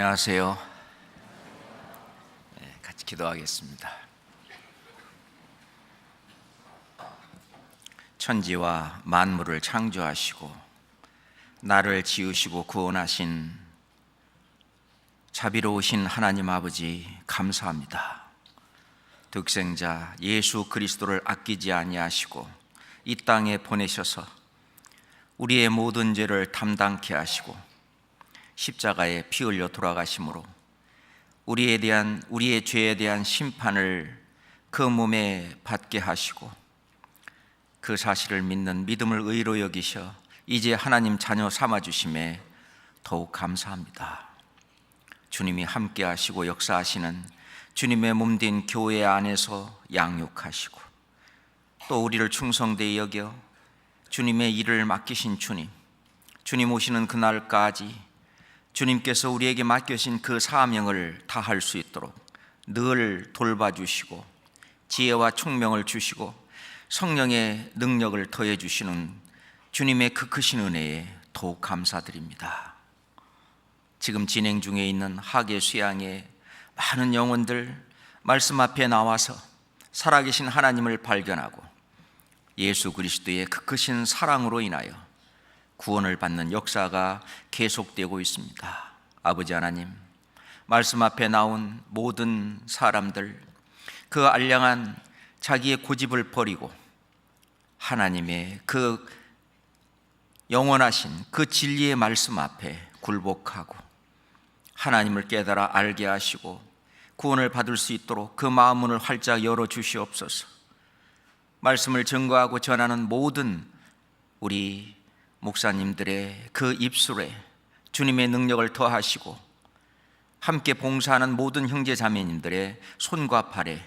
안녕하세요. 같이 기도하겠습니다. 천지와 만물을 창조하시고 나를 지으시고 구원하신 자비로우신 하나님 아버지 감사합니다. 독생자 예수 그리스도를 아끼지 아니하시고 이 땅에 보내셔서 우리의 모든 죄를 담당케 하시고 십자가에 피 흘려 돌아가심으로 우리의 죄에 대한 심판을 그 몸에 받게 하시고 그 사실을 믿는 믿음을 의로 여기셔 이제 하나님 자녀 삼아주심에 더욱 감사합니다. 주님이 함께 하시고 역사하시는 주님의 몸된 교회 안에서 양육하시고 또 우리를 충성되이 여겨 주님의 일을 맡기신 주님 오시는 그날까지 주님께서 우리에게 맡겨진 그 사명을 다할 수 있도록 늘 돌봐주시고 지혜와 총명을 주시고 성령의 능력을 더해 주시는 주님의 그 크신 은혜에 더욱 감사드립니다. 지금 진행 중에 있는 학예 수양의 많은 영혼들 말씀 앞에 나와서 살아계신 하나님을 발견하고 예수 그리스도의 그 크신 사랑으로 인하여 구원을 받는 역사가 계속되고 있습니다. 아버지 하나님, 말씀 앞에 나온 모든 사람들 그 알량한 자기의 고집을 버리고 하나님의 그 영원하신 그 진리의 말씀 앞에 굴복하고 하나님을 깨달아 알게 하시고 구원을 받을 수 있도록 그 마음문을 활짝 열어 주시옵소서. 말씀을 증거하고 전하는 모든 우리 목사님들의 그 입술에 주님의 능력을 더하시고 함께 봉사하는 모든 형제 자매님들의 손과 발에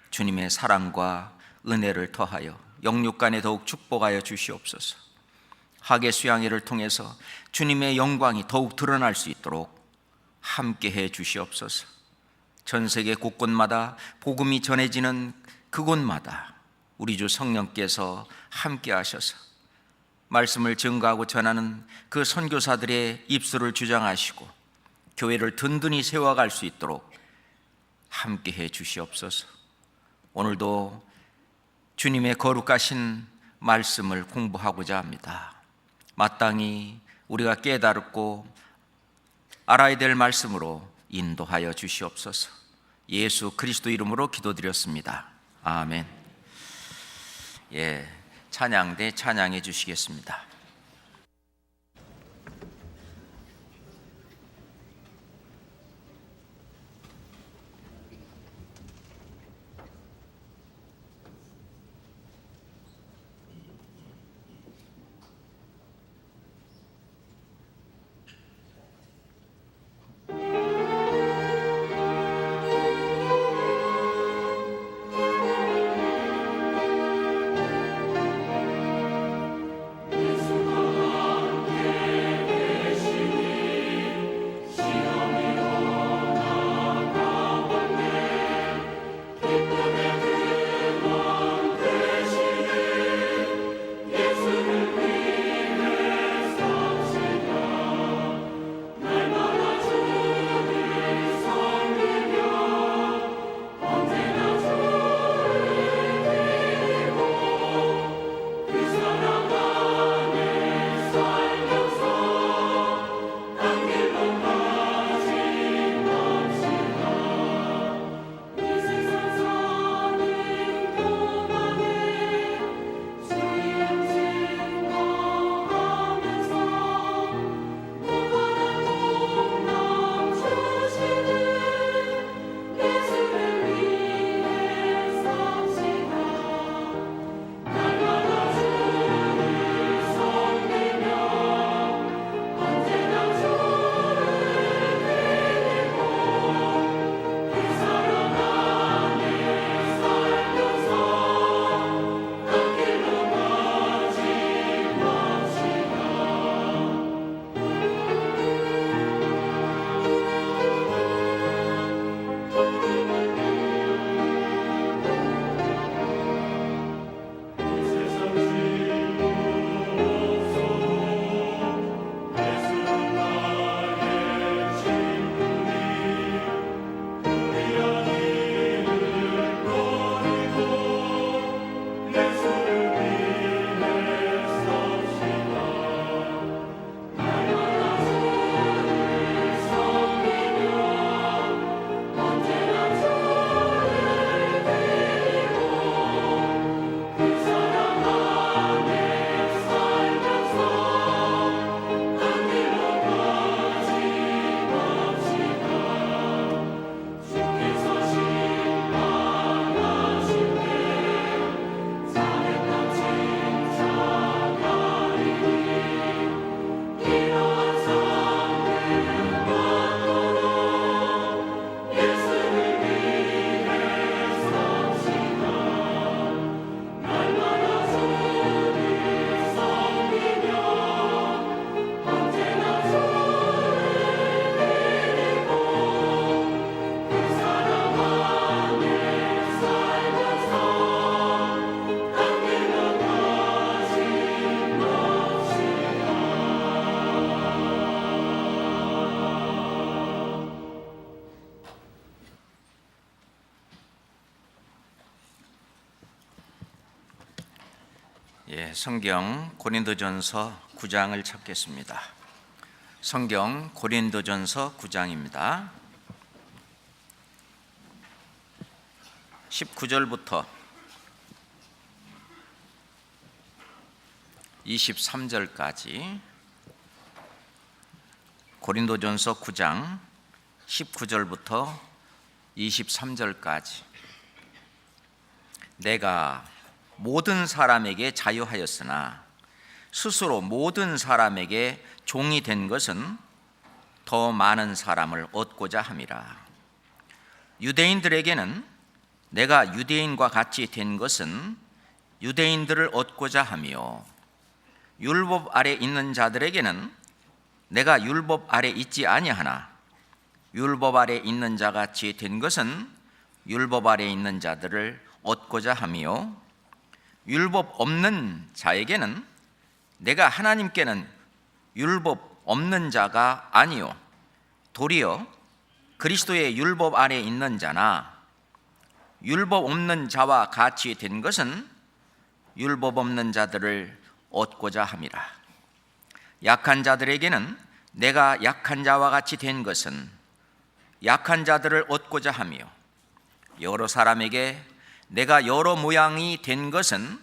주님의 사랑과 은혜를 더하여 영육간에 더욱 축복하여 주시옵소서. 학예 수양회를 통해서 주님의 영광이 더욱 드러날 수 있도록 함께 해 주시옵소서. 전 세계 곳곳마다 복음이 전해지는 그곳마다 우리 주 성령께서 함께 하셔서 말씀을 증거하고 전하는 그 선교사들의 입술을 주장하시고 교회를 든든히 세워갈 수 있도록 함께 해 주시옵소서. 오늘도 주님의 거룩하신 말씀을 공부하고자 합니다. 마땅히 우리가 깨달고 알아야 될 말씀으로 인도하여 주시옵소서. 예수 그리스도 이름으로 기도드렸습니다. 아멘. 찬양대 찬양해 주시겠습니다. 예수 성경 고린도전서 9장을 찾겠습니다. 성경 고린도전서 9장입니다. 19절부터 23절까지 고린도전서 9장 19절부터 23절까지 내가 모든 사람에게 자유하였으나 스스로 모든 사람에게 종이 된 것은 더 많은 사람을 얻고자 함이라. 유대인들에게는 내가 유대인과 같이 된 것은 유대인들을 얻고자 하며, 율법 아래 있는 자들에게는 내가 율법 아래 있지 아니하나 율법 아래 있는 자같이 된 것은 율법 아래 있는 자들을 얻고자 하며, 율법 없는 자에게는 내가 하나님께는 율법 없는 자가 아니요 도리어 그리스도의 율법 아래 있는 자나 율법 없는 자와 같이 된 것은 율법 없는 자들을 얻고자 함이라. 약한 자들에게는 내가 약한 자와 같이 된 것은 약한 자들을 얻고자 하며, 여러 사람에게 내가 여러 모양이 된 것은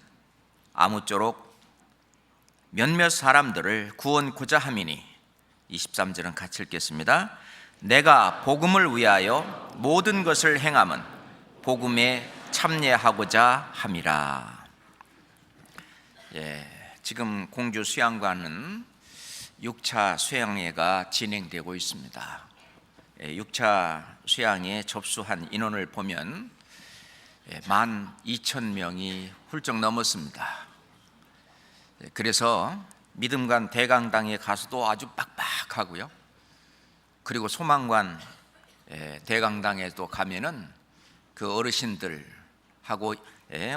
아무쪼록 몇몇 사람들을 구원코자 함이니. 23절은 같이 읽겠습니다. 내가 복음을 위하여 모든 것을 행함은 복음에 참여하고자 함이라. 지금 공주 수양관은 6차 수양회가 진행되고 있습니다. 6차 수양에 접수한 인원을 보면 12,000명이 훌쩍 넘었습니다. 그래서 믿음관 대강당에 가서도 아주 빡빡하고요. 그리고 소망관 대강당에도 가면은 그 어르신들하고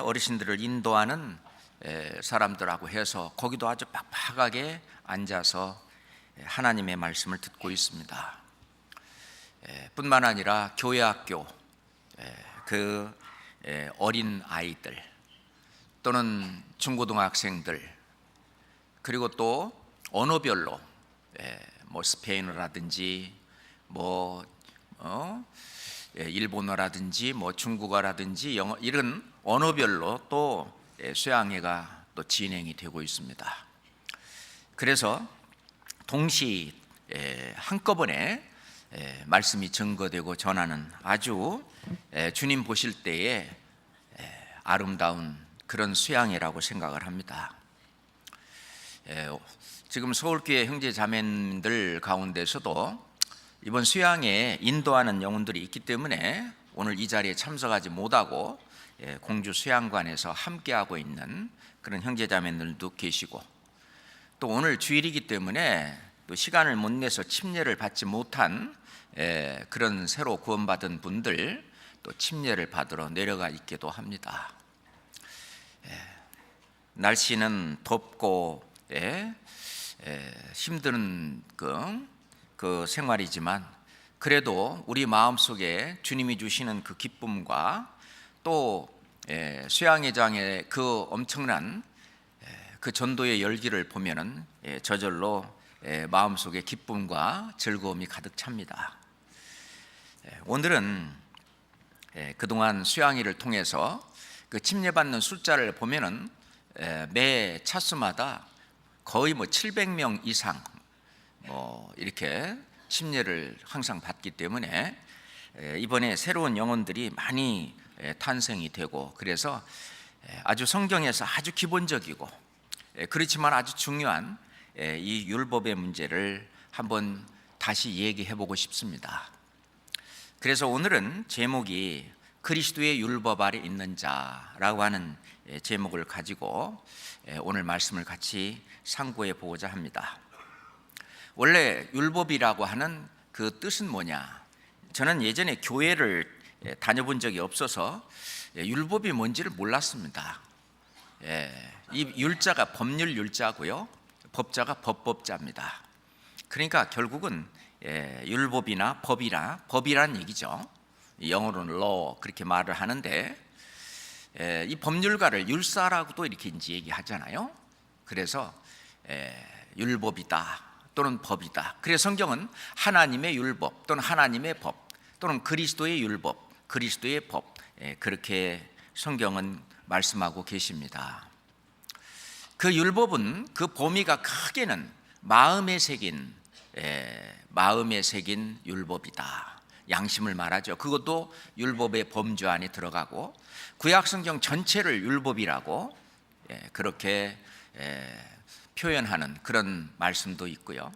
어르신들을 인도하는 사람들하고 해서 거기도 아주 빡빡하게 앉아서 하나님의 말씀을 듣고 있습니다. 뿐만 아니라 교회학교 그 어린 아이들 또는 중고등학생들, 그리고 또 언어별로 뭐 스페인어라든지 일본어라든지 중국어라든지 영어, 이런 언어별로 또 수양회가 또 진행이 되고 있습니다. 그래서 동시 한꺼번에 말씀이 증거되고 전하는 아주 주님 보실 때에 아름다운 그런 수양회라고 생각을 합니다. 지금 서울교회 형제 자매님들 가운데서도 이번 수양회에 인도하는 영혼들이 있기 때문에 오늘 이 자리에 참석하지 못하고 공주 수양관에서 함께하고 있는 그런 형제 자매님들도 계시고, 또 오늘 주일이기 때문에 또 시간을 못 내서 침례를 받지 못한 그런 새로 구원받은 분들 또 침례를 받으러 내려가 있기도 합니다. 날씨는 덥고 힘든 그 생활이지만 그래도 우리 마음속에 주님이 주시는 그 기쁨과 또 수양회장의 그 엄청난 그 전도의 열기를 보면은 저절로 마음속에 기쁨과 즐거움이 가득 찹니다. 오늘은 그동안 수양회를 통해서 그 침례받는 숫자를 보면은 매 차수마다 거의 700명 이상 이렇게 침례를 항상 받기 때문에 이번에 새로운 영혼들이 많이 탄생이 되고, 그래서 아주 성경에서 아주 기본적이고 그렇지만 아주 중요한 이 율법의 문제를 한번 다시 얘기해 보고 싶습니다. 그래서 오늘은 제목이 그리스도의 율법 아래 있는 자라고 하는 제목을 가지고 오늘 말씀을 같이 상고해 보고자 합니다. 원래 율법이라고 하는 그 뜻은 뭐냐? 저는 예전에 교회를 다녀본 적이 없어서 율법이 뭔지를 몰랐습니다. 이 율자가 법률 율자고요, 법자가 법법자입니다. 그러니까 결국은 율법이나 법이란 얘기죠. 영어로는 law 그렇게 말을 하는데, 이 법률가를 율사라고도 이렇게 이제 얘기하잖아요. 그래서 율법이다 또는 법이다. 그래서 성경은 하나님의 율법 또는 하나님의 법 또는 그리스도의 율법, 그리스도의 법, 그렇게 성경은 말씀하고 계십니다. 그 율법은 그 범위가 크게는 마음에 새긴 율법이다. 양심을 말하죠. 그것도 율법의 범주 안에 들어가고, 구약성경 전체를 율법이라고 그렇게 표현하는 그런 말씀도 있고요.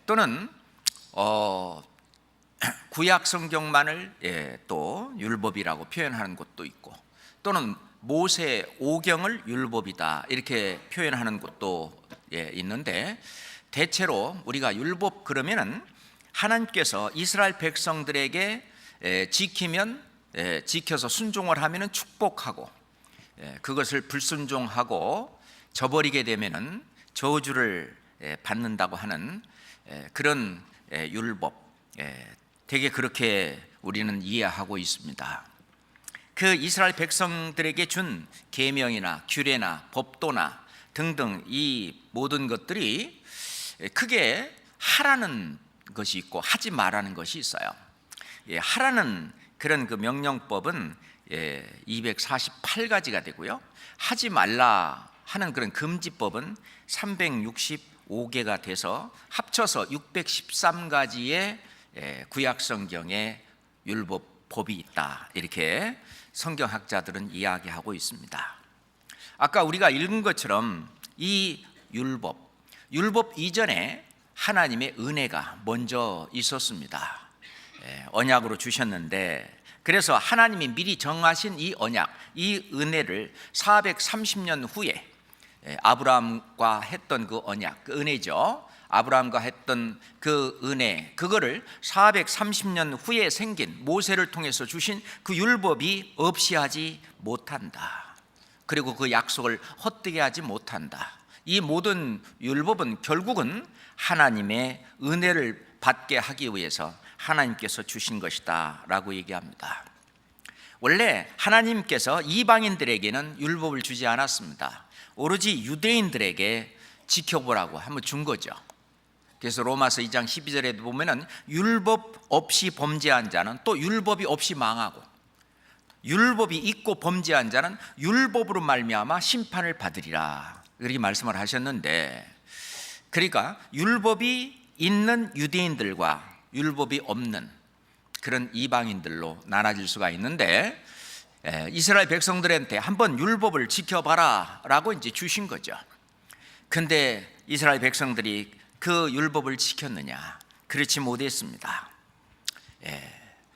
또는 구약성경만을 또 율법이라고 표현하는 곳도 있고, 또는 모세 오경을 율법이다 이렇게 표현하는 곳도 있는데, 대체로 우리가 율법 그러면은 하나님께서 이스라엘 백성들에게 지켜서 순종을 하면은 축복하고, 그것을 불순종하고 저버리게 되면은 저주를 받는다고 하는 그런 율법, 되게 그렇게 우리는 이해하고 있습니다. 그 이스라엘 백성들에게 준 계명이나 규례나 법도나 등등 이 모든 것들이 크게 하라는 것이 있고 하지 말라는 것이 있어요. 하라는 그런 그 명령법은 248가지가 되고요. 하지 말라 하는 그런 금지법은 365개가 돼서 합쳐서 613가지의 구약성경의 율법법이 있다, 이렇게 성경학자들은 이야기하고 있습니다. 아까 우리가 읽은 것처럼 이 율법 이전에 하나님의 은혜가 먼저 있었습니다. 언약으로 주셨는데, 그래서 하나님이 미리 정하신 이 언약, 이 은혜를 430년 후에 아브라함과 했던 그 언약, 그 은혜죠. 아브라함과 했던 그 은혜, 그거를 430년 후에 생긴 모세를 통해서 주신 그 율법이 없이 하지 못한다. 그리고 그 약속을 헛되게 하지 못한다. 이 모든 율법은 결국은 하나님의 은혜를 받게 하기 위해서 하나님께서 주신 것이다 라고 얘기합니다. 원래 하나님께서 이방인들에게는 율법을 주지 않았습니다. 오로지 유대인들에게 지켜보라고 한번 준 거죠. 그래서 로마서 2장 12절에도 보면은 율법 없이 범죄한 자는 또 율법이 없이 망하고, 율법이 있고 범죄한 자는 율법으로 말미암아 심판을 받으리라, 이렇게 말씀을 하셨는데, 그러니까 율법이 있는 유대인들과 율법이 없는 그런 이방인들로 나눠질 수가 있는데, 이스라엘 백성들한테 한번 율법을 지켜봐라 라고 이제 주신 거죠. 근데 이스라엘 백성들이 그 율법을 지켰느냐? 그렇지 못했습니다.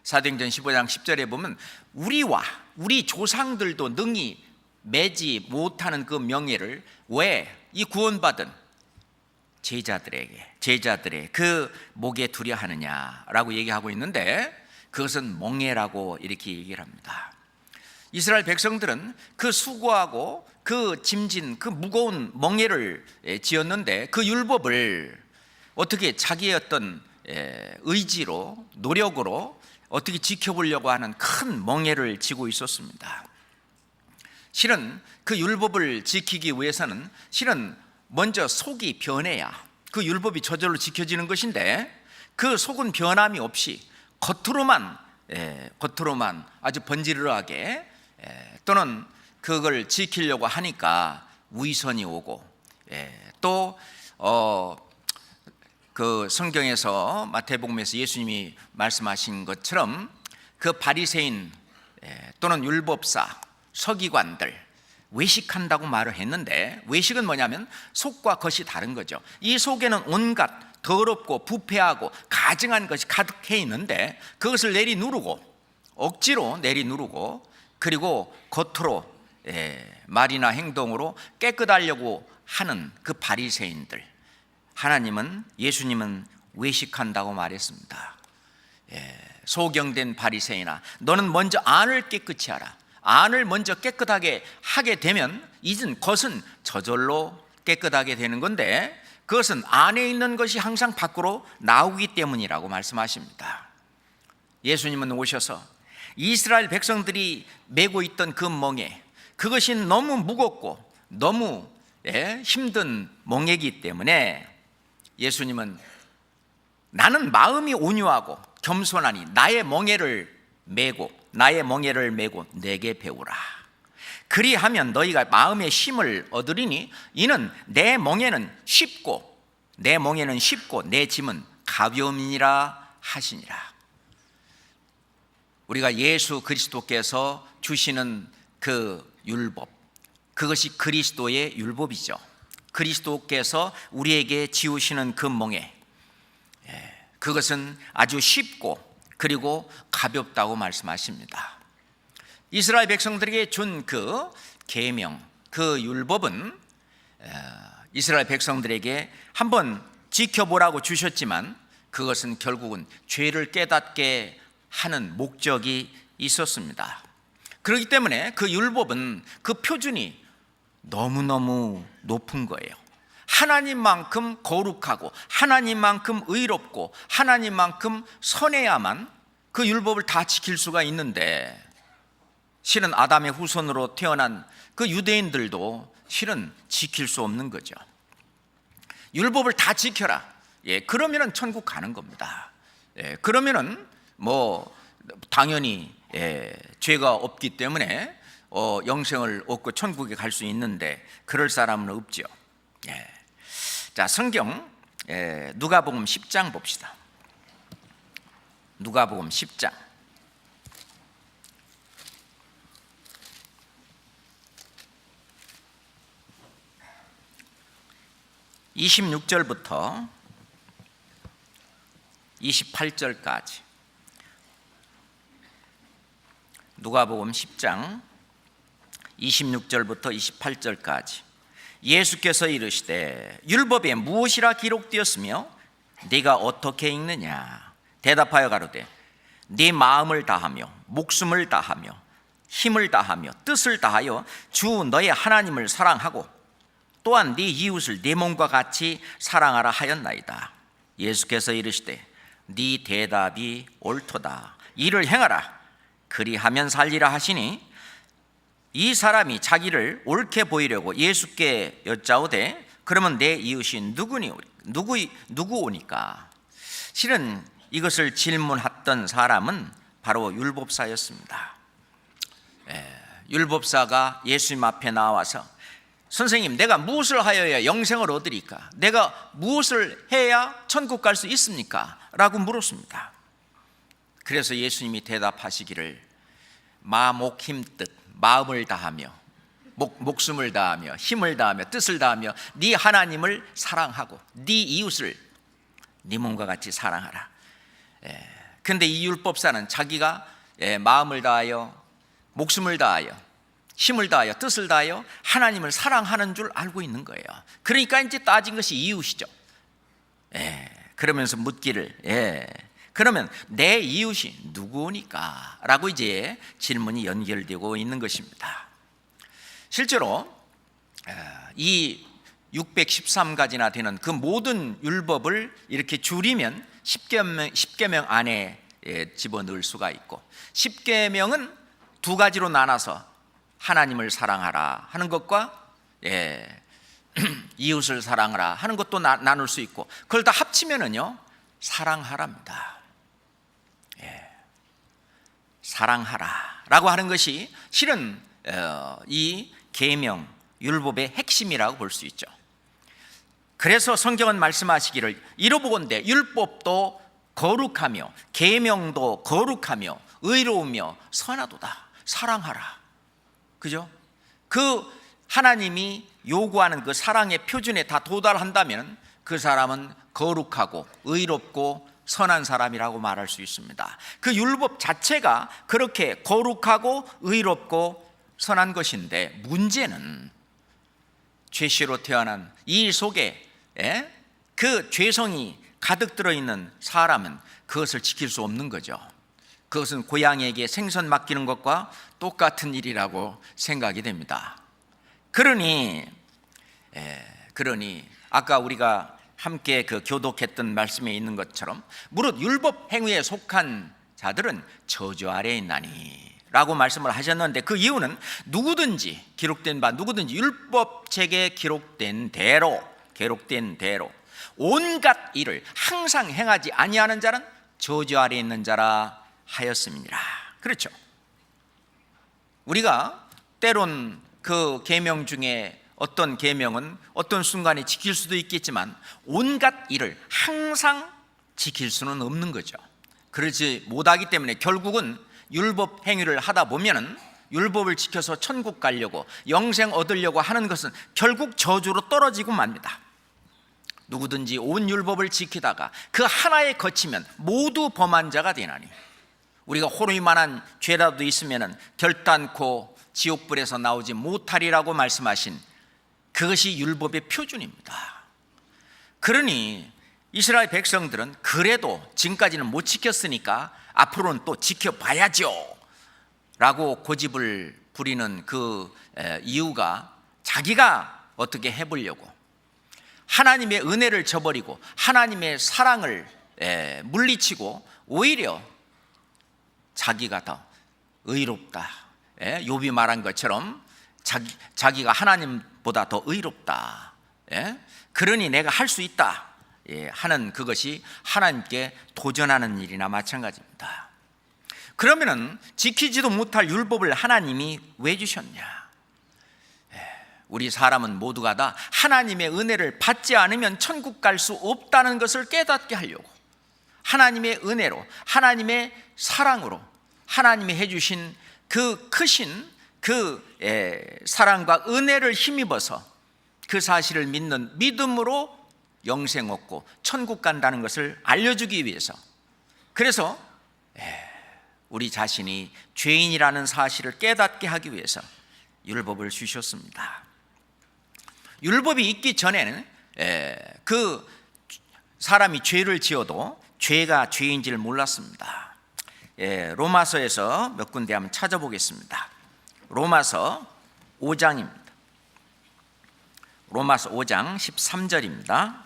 사도행전 15장 10절에 보면 우리 조상들도 능히 매지 못하는 그 명예를 왜 이 구원받은 제자들의 그 목에 두려 하느냐라고 얘기하고 있는데, 그것은 멍에라고 이렇게 얘기를 합니다. 이스라엘 백성들은 그 수고하고 그 짐진 그 무거운 멍에를 지었는데, 그 율법을 어떻게 자기의 어떤 의지로 노력으로 어떻게 지켜보려고 하는 큰 멍에를 지고 있었습니다. 실은 그 율법을 지키기 위해서는 실은 먼저 속이 변해야 그 율법이 저절로 지켜지는 것인데, 그 속은 변함이 없이 겉으로만 아주 번지르르하게 또는 그걸 지키려고 하니까 위선이 오고, 또 그 성경에서 마태복음에서 예수님이 말씀하신 것처럼 그 바리새인 또는 율법사, 서기관들 외식한다고 말을 했는데, 외식은 뭐냐면 속과 겉이 다른 거죠. 이 속에는 온갖 더럽고 부패하고 가증한 것이 가득해 있는데, 그것을 억지로 내리누르고 그리고 겉으로 말이나 행동으로 깨끗하려고 하는 그 바리새인들, 예수님은 외식한다고 말했습니다. 소경된 바리새인아, 너는 먼저 안을 깨끗이 하라. 안을 먼저 깨끗하게 하게 되면 이젠 겉은 저절로 깨끗하게 되는 건데, 그것은 안에 있는 것이 항상 밖으로 나오기 때문이라고 말씀하십니다. 예수님은 오셔서 이스라엘 백성들이 메고 있던 그 멍에, 그것이 너무 무겁고 너무 힘든 멍에이기 때문에 예수님은 나는 마음이 온유하고 겸손하니 나의 멍에를 메고 내게 배우라. 그리하면 너희가 마음의 힘을 얻으리니 이는 내 멍에는 쉽고 내 짐은 가벼움이니라 하시니라. 우리가 예수 그리스도께서 주시는 그 율법, 그것이 그리스도의 율법이죠. 그리스도께서 우리에게 지우시는 그 멍에, 그것은 아주 쉽고 그리고 가볍다고 말씀하십니다. 이스라엘 백성들에게 준 그 계명, 그 율법은 이스라엘 백성들에게 한번 지켜보라고 주셨지만 그것은 결국은 죄를 깨닫게 하는 목적이 있었습니다. 그렇기 때문에 그 율법은 그 표준이 너무너무 높은 거예요. 하나님만큼 거룩하고 하나님만큼 의롭고 하나님만큼 선해야만 그 율법을 다 지킬 수가 있는데, 실은 아담의 후손으로 태어난 그 유대인들도 실은 지킬 수 없는 거죠. 율법을 다 지켜라. 그러면은 천국 가는 겁니다. 그러면은 당연히 죄가 없기 때문에 영생을 얻고 천국에 갈 수 있는데 그럴 사람은 없죠. 자, 성경 누가복음 10장 봅시다. 누가복음 10장 26절부터 28절까지. 누가복음 10장 26절부터 28절까지. 예수께서 이르시되 율법에 무엇이라 기록되었으며 네가 어떻게 읽느냐? 대답하여 가로되 네 마음을 다하며 목숨을 다하며 힘을 다하며 뜻을 다하여 주 너의 하나님을 사랑하고 또한 네 이웃을 네 몸과 같이 사랑하라 하였나이다. 예수께서 이르시되 네 대답이 옳도다. 이를 행하라. 그리하면 살리라 하시니 이 사람이 자기를 옳게 보이려고 예수께 여짜오되 그러면 내 이웃이 누구오니까? 실은 이것을 질문했던 사람은 바로 율법사였습니다. 율법사가 예수님 앞에 나와서 선생님, 내가 무엇을 하여야 영생을 얻으리까? 내가 무엇을 해야 천국 갈 수 있습니까? 라고 물었습니다. 그래서 예수님이 대답하시기를 마음, 목, 힘, 뜻, 마음을 다하며 목숨을 다하며 힘을 다하며 뜻을 다하며 네 하나님을 사랑하고 네 이웃을 네 몸과 같이 사랑하라. 근데 이 율법사는 자기가 마음을 다하여 목숨을 다하여 힘을 다하여 뜻을 다하여 하나님을 사랑하는 줄 알고 있는 거예요. 그러니까 이제 따진 것이 이웃이죠. 그러면서 묻기를 그러면 내 이웃이 누구니까? 라고 이제 질문이 연결되고 있는 것입니다. 실제로 이 613가지나 되는 그 모든 율법을 이렇게 줄이면 10계명 안에 집어넣을 수가 있고, 10계명은 두 가지로 나눠서 하나님을 사랑하라 하는 것과 이웃을 사랑하라 하는 것도 나눌 수 있고, 그걸 다 합치면은요 사랑하랍니다. 사랑하라라고 하는 것이 실은 이 계명 율법의 핵심이라고 볼 수 있죠. 그래서 성경은 말씀하시기를 이러보건대 율법도 거룩하며 계명도 거룩하며 의로우며 선하도다. 사랑하라. 그죠? 그 하나님이 요구하는 그 사랑의 표준에 다 도달한다면 그 사람은 거룩하고 의롭고 선한 사람이라고 말할 수 있습니다. 그 율법 자체가 그렇게 거룩하고 의롭고 선한 것인데, 문제는 죄씨로 태어난 이 속에 그 죄성이 가득 들어있는 사람은 그것을 지킬 수 없는 거죠. 그것은 고양이에게 생선 맡기는 것과 똑같은 일이라고 생각이 됩니다. 그러니 아까 우리가 함께 그 교독했던 말씀에 있는 것처럼 무릇 율법 행위에 속한 자들은 저주 아래에 있나니 라고 말씀을 하셨는데, 그 이유는 누구든지 기록된 바, 누구든지 율법책에 기록된 대로 온갖 일을 항상 행하지 아니하는 자는 저주 아래에 있는 자라 하였음이니라. 그렇죠. 우리가 때론 그 계명 중에 어떤 계명은 어떤 순간에 지킬 수도 있겠지만 온갖 일을 항상 지킬 수는 없는 거죠. 그렇지 못하기 때문에 결국은 율법 행위를 하다 보면은 율법을 지켜서 천국 가려고, 영생 얻으려고 하는 것은 결국 저주로 떨어지고 맙니다. 누구든지 온 율법을 지키다가 그 하나에 거치면 모두 범한 자가 되나니, 우리가 호루이만한 죄라도 있으면은 결단코 지옥불에서 나오지 못하리라고 말씀하신 그것이 율법의 표준입니다. 그러니 이스라엘 백성들은 그래도 지금까지는 못 지켰으니까 앞으로는 또 지켜봐야죠 라고 고집을 부리는 그 이유가, 자기가 어떻게 해보려고 하나님의 은혜를 저버리고 하나님의 사랑을 물리치고 오히려 자기가 더 의롭다, 욥이 말한 것처럼 자기가 하나님보다 더 의롭다, 그러니 내가 할 수 있다 하는 그것이 하나님께 도전하는 일이나 마찬가지입니다. 그러면은 지키지도 못할 율법을 하나님이 왜 주셨냐? 우리 사람은 모두가 다 하나님의 은혜를 받지 않으면 천국 갈 수 없다는 것을 깨닫게 하려고, 하나님의 은혜로, 하나님의 사랑으로, 하나님이 해주신 그 크신 그 사랑과 은혜를 힘입어서 그 사실을 믿는 믿음으로 영생 얻고 천국 간다는 것을 알려주기 위해서, 그래서 우리 자신이 죄인이라는 사실을 깨닫게 하기 위해서 율법을 주셨습니다. 율법이 있기 전에는 그 사람이 죄를 지어도 죄가 죄인지를 몰랐습니다. 로마서에서 몇 군데 한번 찾아보겠습니다. 로마서 5장입니다. 로마서 5장 13절입니다.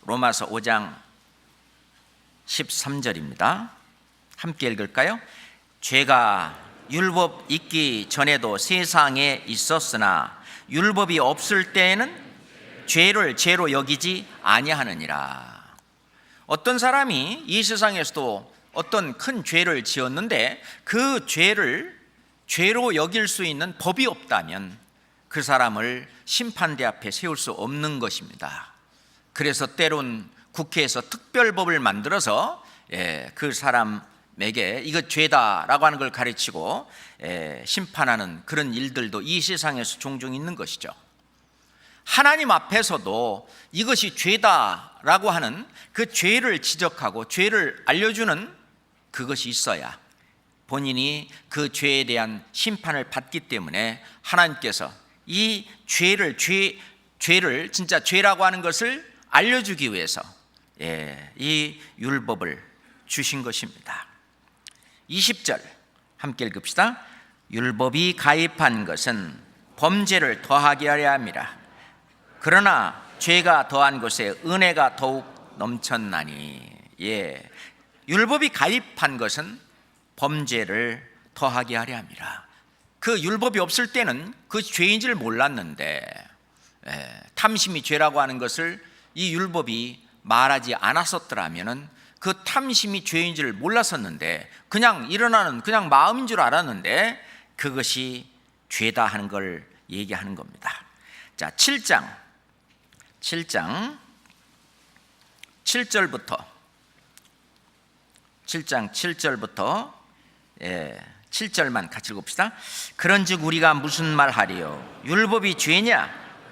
로마서 5장 13절입니다. 함께 읽을까요? 죄가 율법 있기 전에도 세상에 있었으나 율법이 없을 때에는 죄를 죄로 여기지 아니하느니라. 어떤 사람이 이 세상에서도 어떤 큰 죄를 지었는데 그 죄를 죄로 여길 수 있는 법이 없다면 그 사람을 심판대 앞에 세울 수 없는 것입니다. 그래서 때론 국회에서 특별법을 만들어서 그 사람에게 이거 죄다라고 하는 걸 가르치고 심판하는 그런 일들도 이 세상에서 종종 있는 것이죠. 하나님 앞에서도 이것이 죄다라고 하는 그 죄를 지적하고 죄를 알려주는 그것이 있어야 본인이 그 죄에 대한 심판을 받기 때문에 하나님께서 이 죄를 진짜 죄라고 하는 것을 알려주기 위해서 이 율법을 주신 것입니다. 20절 함께 읽읍시다. 율법이 가입한 것은 범죄를 더하게 하려 함이라. 그러나 죄가 더한 곳에 은혜가 더욱 넘쳤나니. 율법이 가입한 것은 범죄를 더하게 하려 함이라. 그 율법이 없을 때는 그 죄인지를 몰랐는데 탐심이 죄라고 하는 것을 이 율법이 말하지 않았었더라면은 그 탐심이 죄인 줄 몰랐었는데 그냥 일어나는 그냥 마음인 줄 알았는데 그것이 죄다 하는 걸 얘기하는 겁니다. 자, 7장 7절부터 7절만 같이 읽읍시다. 그런즉 우리가 무슨 말하리요? 율법이 죄냐?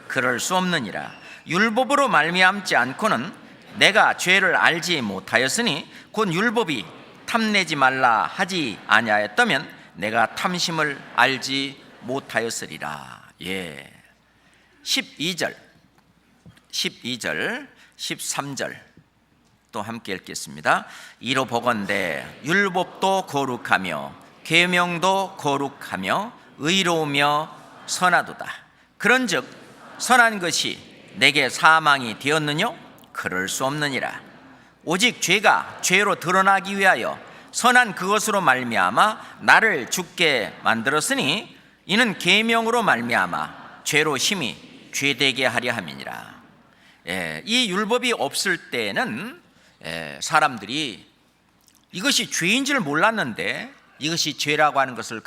그럴 수 없느니라. 율법으로 말미암지 않고는 내가 죄를 알지 못하였으니 곧 율법이 탐내지 말라 하지 아니하였다면 내가 탐심을 알지 못하였으리라. 12절 13절 또 함께 읽겠습니다. 이로 보건대 율법도 거룩하며 계명도 거룩하며 의로우며 선하도다. 그런즉 선한 것이 내게 사망이 되었느뇨? 그럴 수 없느니라. 오직 죄가 죄로 드러나기 위하여 선한 그것으로 말미암아 나를 죽게 만들었으니 이는 계명으로 말미암아 죄로 심히 죄되게 하려 함이니라. 이 율법이 없을 때는 사람들이 이것이 죄인 줄 몰랐는데 이것이 죄라고 하는 것을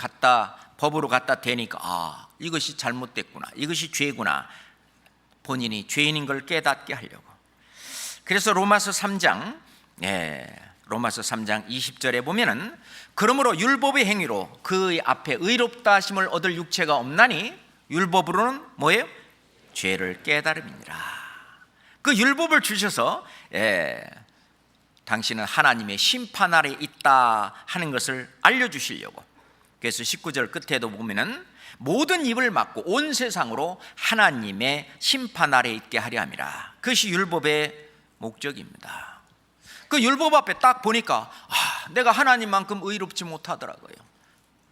법으로 갖다 대니까 이것이 잘못됐구나, 이것이 죄구나, 본인이 죄인인 걸 깨닫게 하려고. 그래서 로마서 3장 20절에 보면은 그러므로 율법의 행위로 그 앞에 의롭다 하심을 얻을 육체가 없나니 율법으로는 뭐예요? 죄를 깨달음이니라. 그 율법을 주셔서 당신은 하나님의 심판 아래 있다 하는 것을 알려주시려고. 그래서 19절 끝에도 보면은 모든 입을 막고 온 세상으로 하나님의 심판 아래 있게 하려 함이라. 그것이 율법의 목적입니다. 그 율법 앞에 딱 보니까 내가 하나님만큼 의롭지 못하더라고요.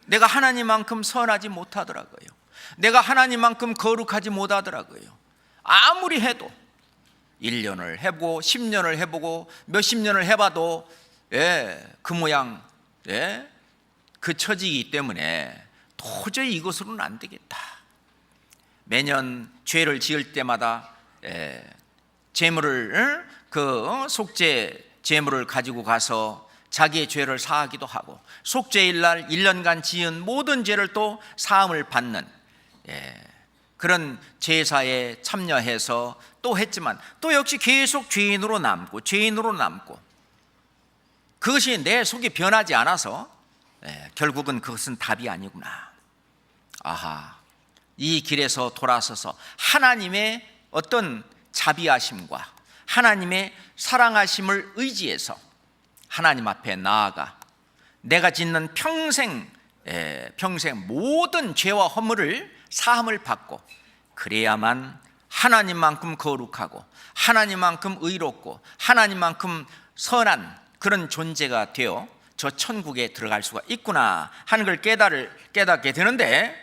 내가 하나님만큼 선하지 못하더라고요. 내가 하나님만큼 거룩하지 못하더라고요. 아무리 해도 1년을 해보고 10년을 해보고 몇십 년을 해봐도 그 모양 그 처지이기 때문에 도저히 이것으로는 안 되겠다. 매년 죄를 지을 때마다 제물을 속죄 제물을 가지고 가서 자기의 죄를 사하기도 하고 속죄일 날 1년간 지은 모든 죄를 또 사함을 받는 그런 제사에 참여해서 또 했지만 또 역시 계속 죄인으로 남고 그것이 내 속이 변하지 않아서 결국은 그것은 답이 아니구나. 이 길에서 돌아서서 하나님의 어떤 자비하심과 하나님의 사랑하심을 의지해서 하나님 앞에 나아가 내가 짓는 평생 모든 죄와 허물을 사함을 받고 그래야만 하나님만큼 거룩하고 하나님만큼 의롭고 하나님만큼 선한 그런 존재가 되어 저 천국에 들어갈 수가 있구나 하는 걸 깨닫게 되는데,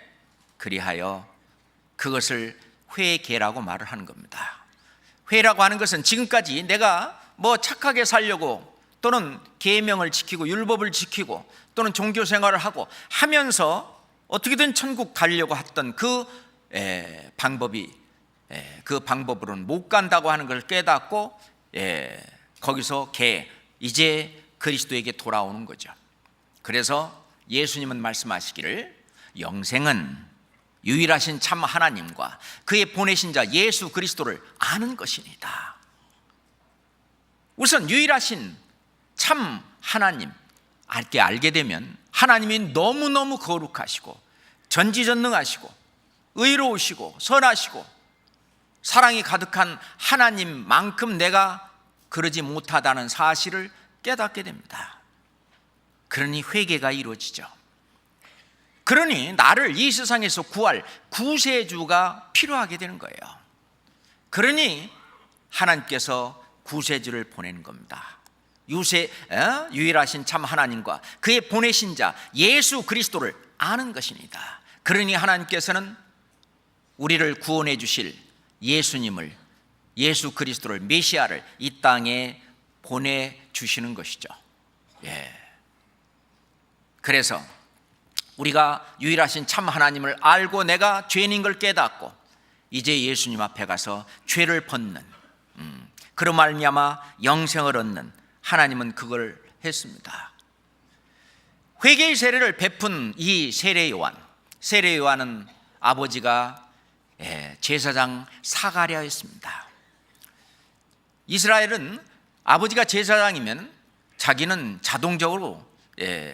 그리하여 그것을 회개라고 말을 하는 겁니다. 회라고 하는 것은 지금까지 내가 착하게 살려고 또는 계명을 지키고 율법을 지키고 또는 종교 생활을 하고 하면서 어떻게든 천국 가려고 했던 그 방법으로는 못 간다고 하는 걸 깨닫고 거기서 이제 그리스도에게 돌아오는 거죠. 그래서 예수님은 말씀하시기를 영생은 유일하신 참 하나님과 그의 보내신 자 예수 그리스도를 아는 것이니다. 우선 유일하신 참 하나님 알게 되면 하나님이 너무너무 거룩하시고 전지전능하시고 의로우시고 선하시고 사랑이 가득한 하나님만큼 내가 그러지 못하다는 사실을 깨닫게 됩니다. 그러니 회개가 이루어지죠. 그러니 나를 이 세상에서 구할 구세주가 필요하게 되는 거예요. 그러니 하나님께서 구세주를 보내는 겁니다. 유일하신 참 하나님과 그의 보내신 자 예수 그리스도를 아는 것입니다. 그러니 하나님께서는 우리를 구원해 주실 예수님을, 예수 그리스도를, 메시아를 이 땅에 보내주시는 것이죠. 그래서 우리가 유일하신 참 하나님을 알고 내가 죄인인 걸 깨닫고 이제 예수님 앞에 가서 죄를 벗는 그로 말미암아 영생을 얻는 하나님은 그걸 했습니다. 회개의 세례를 베푼 이 세례 요한은 아버지가 제사장 사가랴였습니다. 이스라엘은 아버지가 제사장이면 자기는 자동적으로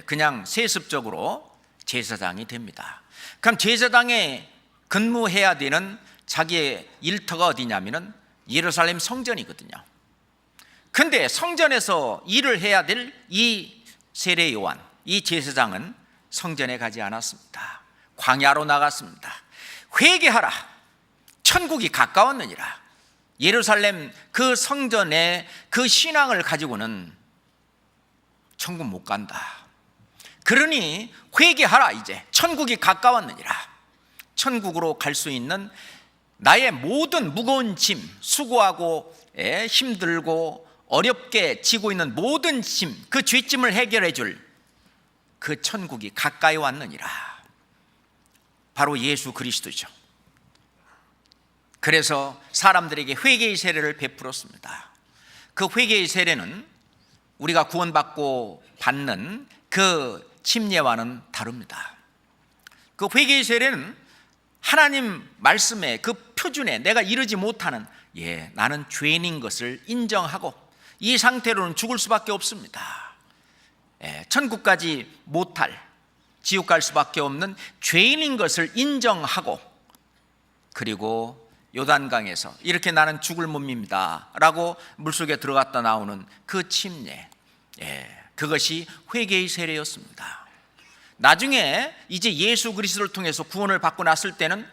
그냥 세습적으로 제사장이 됩니다. 그럼 제사장에 근무해야 되는 자기의 일터가 어디냐면은 예루살렘 성전이거든요. 근데 성전에서 일을 해야 될 이 세례 요한, 이 제사장은 성전에 가지 않았습니다. 광야로 나갔습니다. 회개하라, 천국이 가까웠느니라. 예루살렘 그 성전의 그 신앙을 가지고는 천국 못 간다. 그러니 회개하라, 이제 천국이 가까웠느니라. 천국으로 갈 수 있는 나의 모든 무거운 짐, 수고하고 힘들고 어렵게 지고 있는 모든 짐, 그 죄짐을 해결해 줄 그 천국이 가까이 왔느니라. 바로 예수 그리스도죠. 그래서 사람들에게 회개의 세례를 베풀었습니다. 그 회개의 세례는 우리가 구원받고 받는 그 침례와는 다릅니다. 그 회개의 세례는 하나님 말씀의 그 표준에 내가 이르지 못하는, 나는 죄인인 것을 인정하고 이 상태로는 죽을 수밖에 없습니다. 천국까지 못할, 지옥 갈 수밖에 없는 죄인인 것을 인정하고, 그리고 요단강에서 이렇게 나는 죽을 몸입니다 라고 물속에 들어갔다 나오는 그 침례, 그것이 회개의 세례였습니다. 나중에 이제 예수 그리스도를 통해서 구원을 받고 났을 때는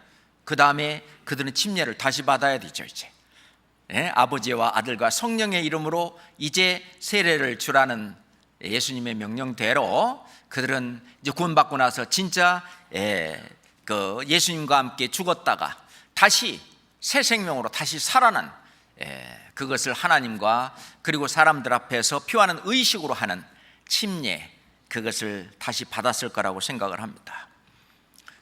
그 다음에 그들은 침례를 다시 받아야 되죠. 이제 아버지와 아들과 성령의 이름으로 이제 세례를 주라는 예수님의 명령대로 그들은 이제 구원받고 나서 진짜 그 예수님과 함께 죽었다가 다시 새 생명으로 다시 살아난, 그것을 하나님과 그리고 사람들 앞에서 표하는 의식으로 하는 침례, 그것을 다시 받았을 거라고 생각을 합니다.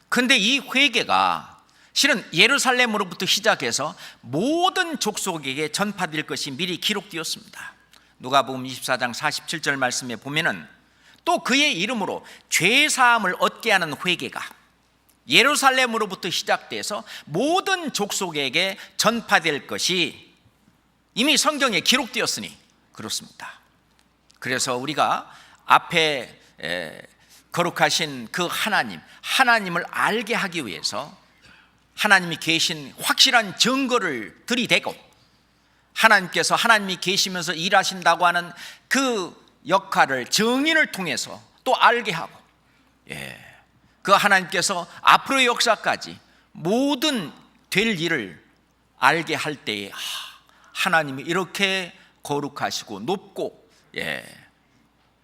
그런데 이 회개가 실은 예루살렘으로부터 시작해서 모든 족속에게 전파될 것이 미리 기록되었습니다. 누가복음 24장 47절 말씀에 보면은 또 그의 이름으로 죄사함을 얻게 하는 회개가 예루살렘으로부터 시작돼서 모든 족속에게 전파될 것이 이미 성경에 기록되었으니 그렇습니다. 그래서 우리가 앞에 거룩하신 그 하나님을 알게 하기 위해서 하나님이 계신 확실한 증거를 들이대고 하나님께서 하나님이 계시면서 일하신다고 하는 그 역할을 증인을 통해서 또 알게 하고, 그 하나님께서 앞으로의 역사까지 모든 될 일을 알게 할 때에 하나님이 이렇게 거룩하시고 높고,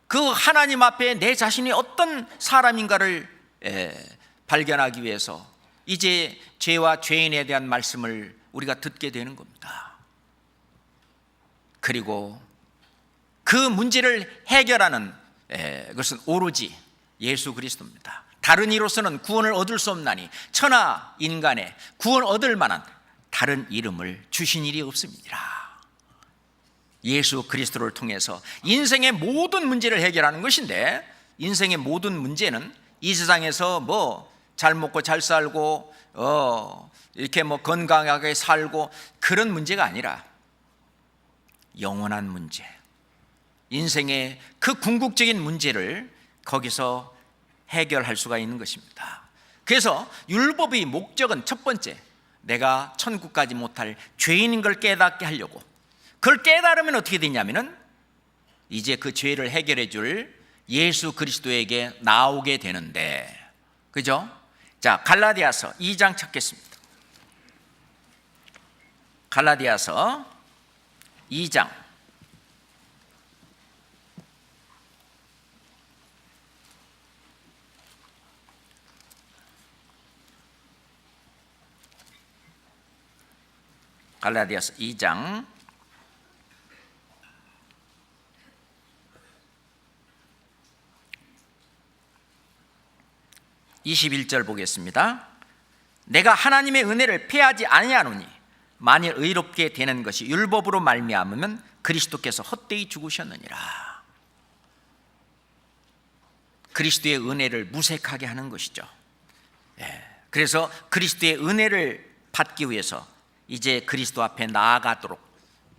그 하나님 앞에 내 자신이 어떤 사람인가를 발견하기 위해서 이제 죄와 죄인에 대한 말씀을 우리가 듣게 되는 겁니다. 그리고 그 문제를 해결하는 것은 오로지 예수 그리스도입니다. 다른 이로서는 구원을 얻을 수 없나니 천하 인간의 구원 얻을 만한 다른 이름을 주신 일이 없습니다. 예수 그리스도를 통해서 인생의 모든 문제를 해결하는 것인데, 인생의 모든 문제는 이 세상에서 뭐 잘 먹고 잘 살고 이렇게 뭐 건강하게 살고 그런 문제가 아니라 영원한 문제, 인생의 그 궁극적인 문제를 거기서 해결할 수가 있는 것입니다. 그래서 율법의 목적은 첫 번째, 내가 천국까지 못할 죄인인 걸 깨닫게 하려고, 그걸 깨달으면 어떻게 되냐면은 이제 그 죄를 해결해 줄 예수 그리스도에게 나오게 되는데, 그죠? 자, 갈라디아서 2장 찾겠습니다. 갈라디아서 2장 21절 보겠습니다. 내가 하나님의 은혜를 패하지 아니하노니 만일 의롭게 되는 것이 율법으로 말미암으면 그리스도께서 헛되이 죽으셨느니라. 그리스도의 은혜를 무색하게 하는 것이죠. 그래서 그리스도의 은혜를 받기 위해서 이제 그리스도 앞에 나아가도록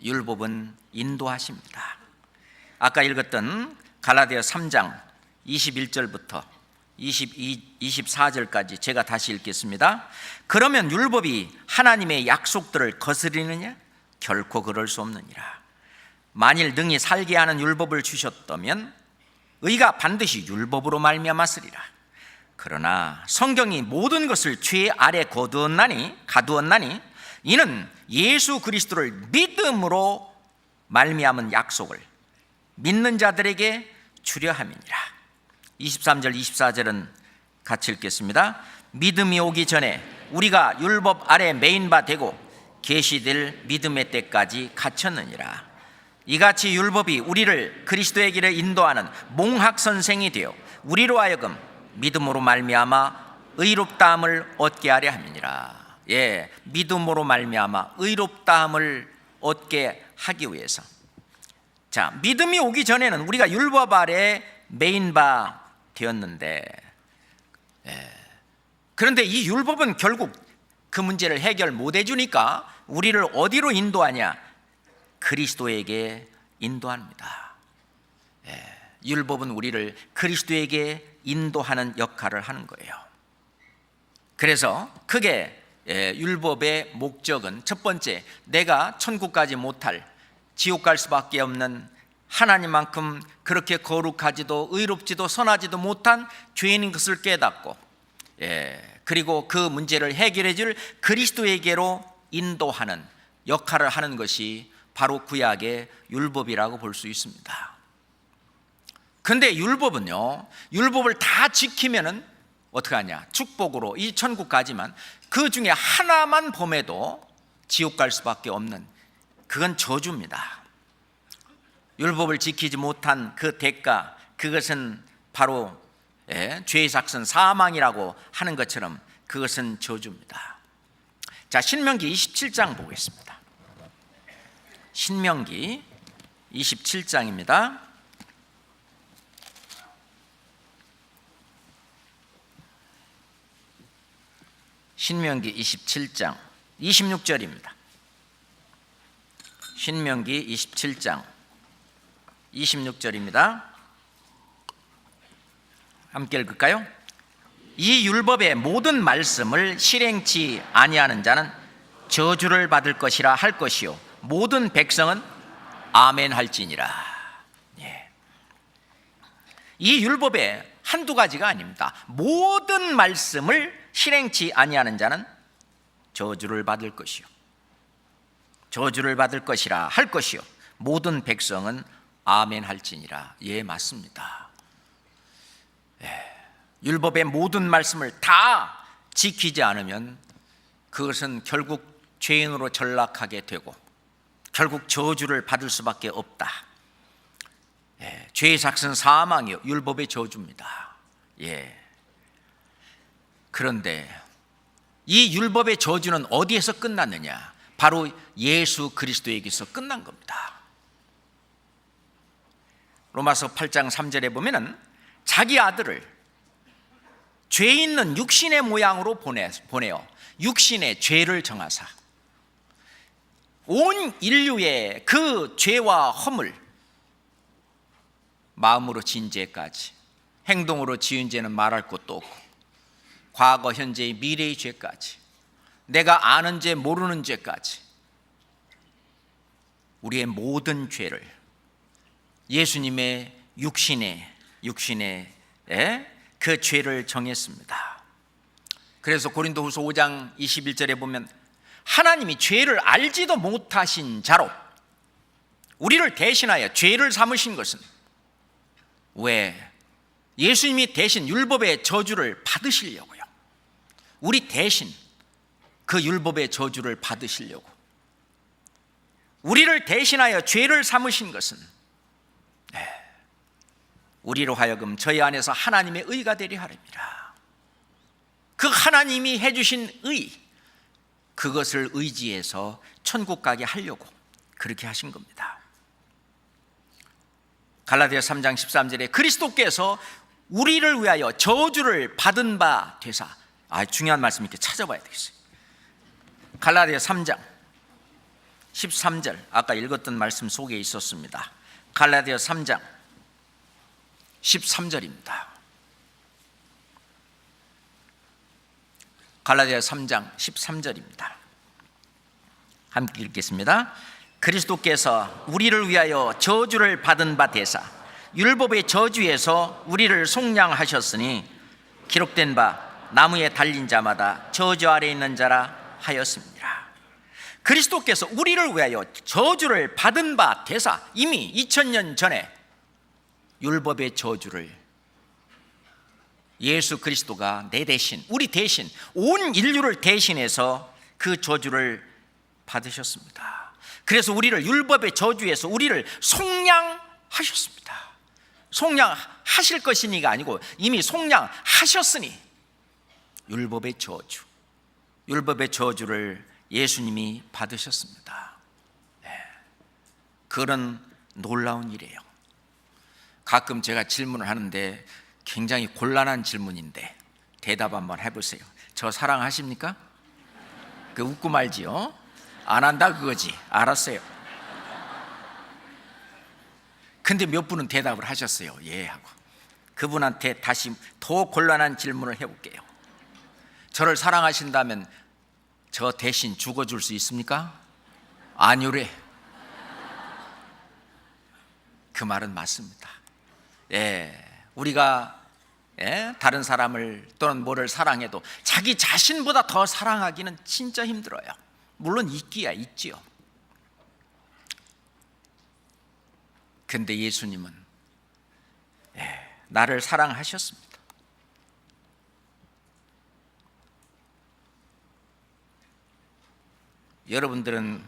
율법은 인도하십니다. 아까 읽었던 갈라디아 3장 21절부터 24절까지 제가 다시 읽겠습니다. 그러면 율법이 하나님의 약속들을 거스리느냐? 결코 그럴 수 없느니라. 만일 능히 살게 하는 율법을 주셨다면 의가 반드시 율법으로 말미암았으리라. 그러나 성경이 모든 것을 죄 아래 가두었나니 이는 예수 그리스도를 믿음으로 말미암은 약속을 믿는 자들에게 주려 함이니라. 23절 24절은 같이 읽겠습니다. 믿음이 오기 전에 우리가 율법 아래 매인 바 되고 계시될 믿음의 때까지 갇혔느니라. 이같이 율법이 우리를 그리스도의 길에 인도하는 몽학 선생이 되어 우리로 하여금 믿음으로 말미암아 의롭다함을 얻게 하려 함이니라. 믿음으로 말미암아 의롭다함을 얻게 하기 위해서. 자, 믿음이 오기 전에는 우리가 율법 아래 메인 바 되었는데, 그런데 이 율법은 결국 그 문제를 해결 못 해주니까 우리를 어디로 인도하냐? 그리스도에게 인도합니다. 율법은 우리를 그리스도에게 인도하는 역할을 하는 거예요. 그래서 크게 율법의 목적은 첫 번째, 내가 천국 가지 못할, 지옥 갈 수밖에 없는, 하나님만큼 그렇게 거룩하지도 의롭지도 선하지도 못한 죄인인 것을 깨닫고, 그리고 그 문제를 해결해 줄 그리스도에게로 인도하는 역할을 하는 것이 바로 구약의 율법이라고 볼 수 있습니다. 그런데 율법은요, 율법을 다 지키면은 어떻게 하냐? 축복으로 이 천국 가지만 그 중에 하나만 범해도 지옥 갈 수밖에 없는, 그건 저주입니다. 율법을 지키지 못한 그 대가, 그것은 바로 죄의 삭은 사망이라고 하는 것처럼 그것은 저주입니다. 자, 신명기 27장 보겠습니다. 신명기 27장입니다. 신명기 27장 26절입니다. 신명기 27장 26절입니다. 함께 읽을까요? 이 율법의 모든 말씀을 실행치 아니하는 자는 저주를 받을 것이라 할 것이요 모든 백성은 아멘 할지니라. 이 율법의 한두 가지가 아닙니다. 모든 말씀을 실행치 아니하는 자는 저주를 받을 것이요 저주를 받을 것이라 할 것이요 모든 백성은 아멘 할지니라. 맞습니다. 율법의 모든 말씀을 다 지키지 않으면 그것은 결국 죄인으로 전락하게 되고 결국 저주를 받을 수밖에 없다. 죄의 삭은 사망이요 율법의 저주입니다. 그런데 이 율법의 저주는 어디에서 끝났느냐? 바로 예수 그리스도에게서 끝난 겁니다. 로마서 8장 3절에 보면은 자기 아들을 죄 있는 육신의 모양으로 보내어 육신의 죄를 정하사 온 인류의 그 죄와 허물, 마음으로 지은 죄까지, 행동으로 지은 죄는 말할 것도 없고 과거, 현재의, 미래의 죄까지, 내가 아는 죄, 모르는 죄까지, 우리의 모든 죄를 예수님의 육신의 그 죄를 정했습니다. 그래서 고린도후서 5장 21절에 보면 하나님이 죄를 알지도 못하신 자로 우리를 대신하여 죄를 삼으신 것은 왜? 예수님이 대신 율법의 저주를 받으시려고요. 우리 대신 그 율법의 저주를 받으시려고 우리를 대신하여 죄를 삼으신 것은 우리로 하여금 저희 안에서 하나님의 의가 되려 하렵니다. 그 하나님이 해주신 의, 그것을 의지해서 천국 가게 하려고 그렇게 하신 겁니다. 갈라디아 3장 13절에 그리스도께서 우리를 위하여 저주를 받은 바 되사, 중요한 말씀 이렇게 찾아봐야 되겠어요. 갈라디아 3장 13절, 아까 읽었던 말씀 속에 있었습니다. 갈라디아 3장 13절입니다. 갈라디아 3장 13절입니다. 함께 읽겠습니다. 그리스도께서 우리를 위하여 저주를 받은 바 되사 율법의 저주에서 우리를 속량하셨으니 기록된 바 나무에 달린 자마다 저주 아래 있는 자라 하였습니다. 그리스도께서 우리를 위하여 저주를 받은 바 되사 이미 2000년 전에 율법의 저주를 예수 그리스도가 내 대신, 우리 대신, 온 인류를 대신해서 그 저주를 받으셨습니다. 그래서 우리를 율법의 저주에서 우리를 속량하셨습니다. 속량하실 것이니가 아니고 이미 속량하셨으니 율법의 저주를 예수님이 받으셨습니다. 그런 놀라운 일이에요. 가끔 제가 질문을 하는데 굉장히 곤란한 질문인데 대답 한번 해보세요. 저 사랑하십니까? 그 웃고 말지요. 안 한다 그거지. 알았어요. 근데 몇 분은 대답을 하셨어요. 예 하고. 그분한테 다시 더 곤란한 질문을 해볼게요. 저를 사랑하신다면 저 대신 죽어줄 수 있습니까? 아니오래. 그 말은 맞습니다. 우리가 다른 사람을 또는 뭐를 사랑해도 자기 자신보다 더 사랑하기는 진짜 힘들어요. 물론 있지요. 근데 예수님은 나를 사랑하셨습니다. 여러분들은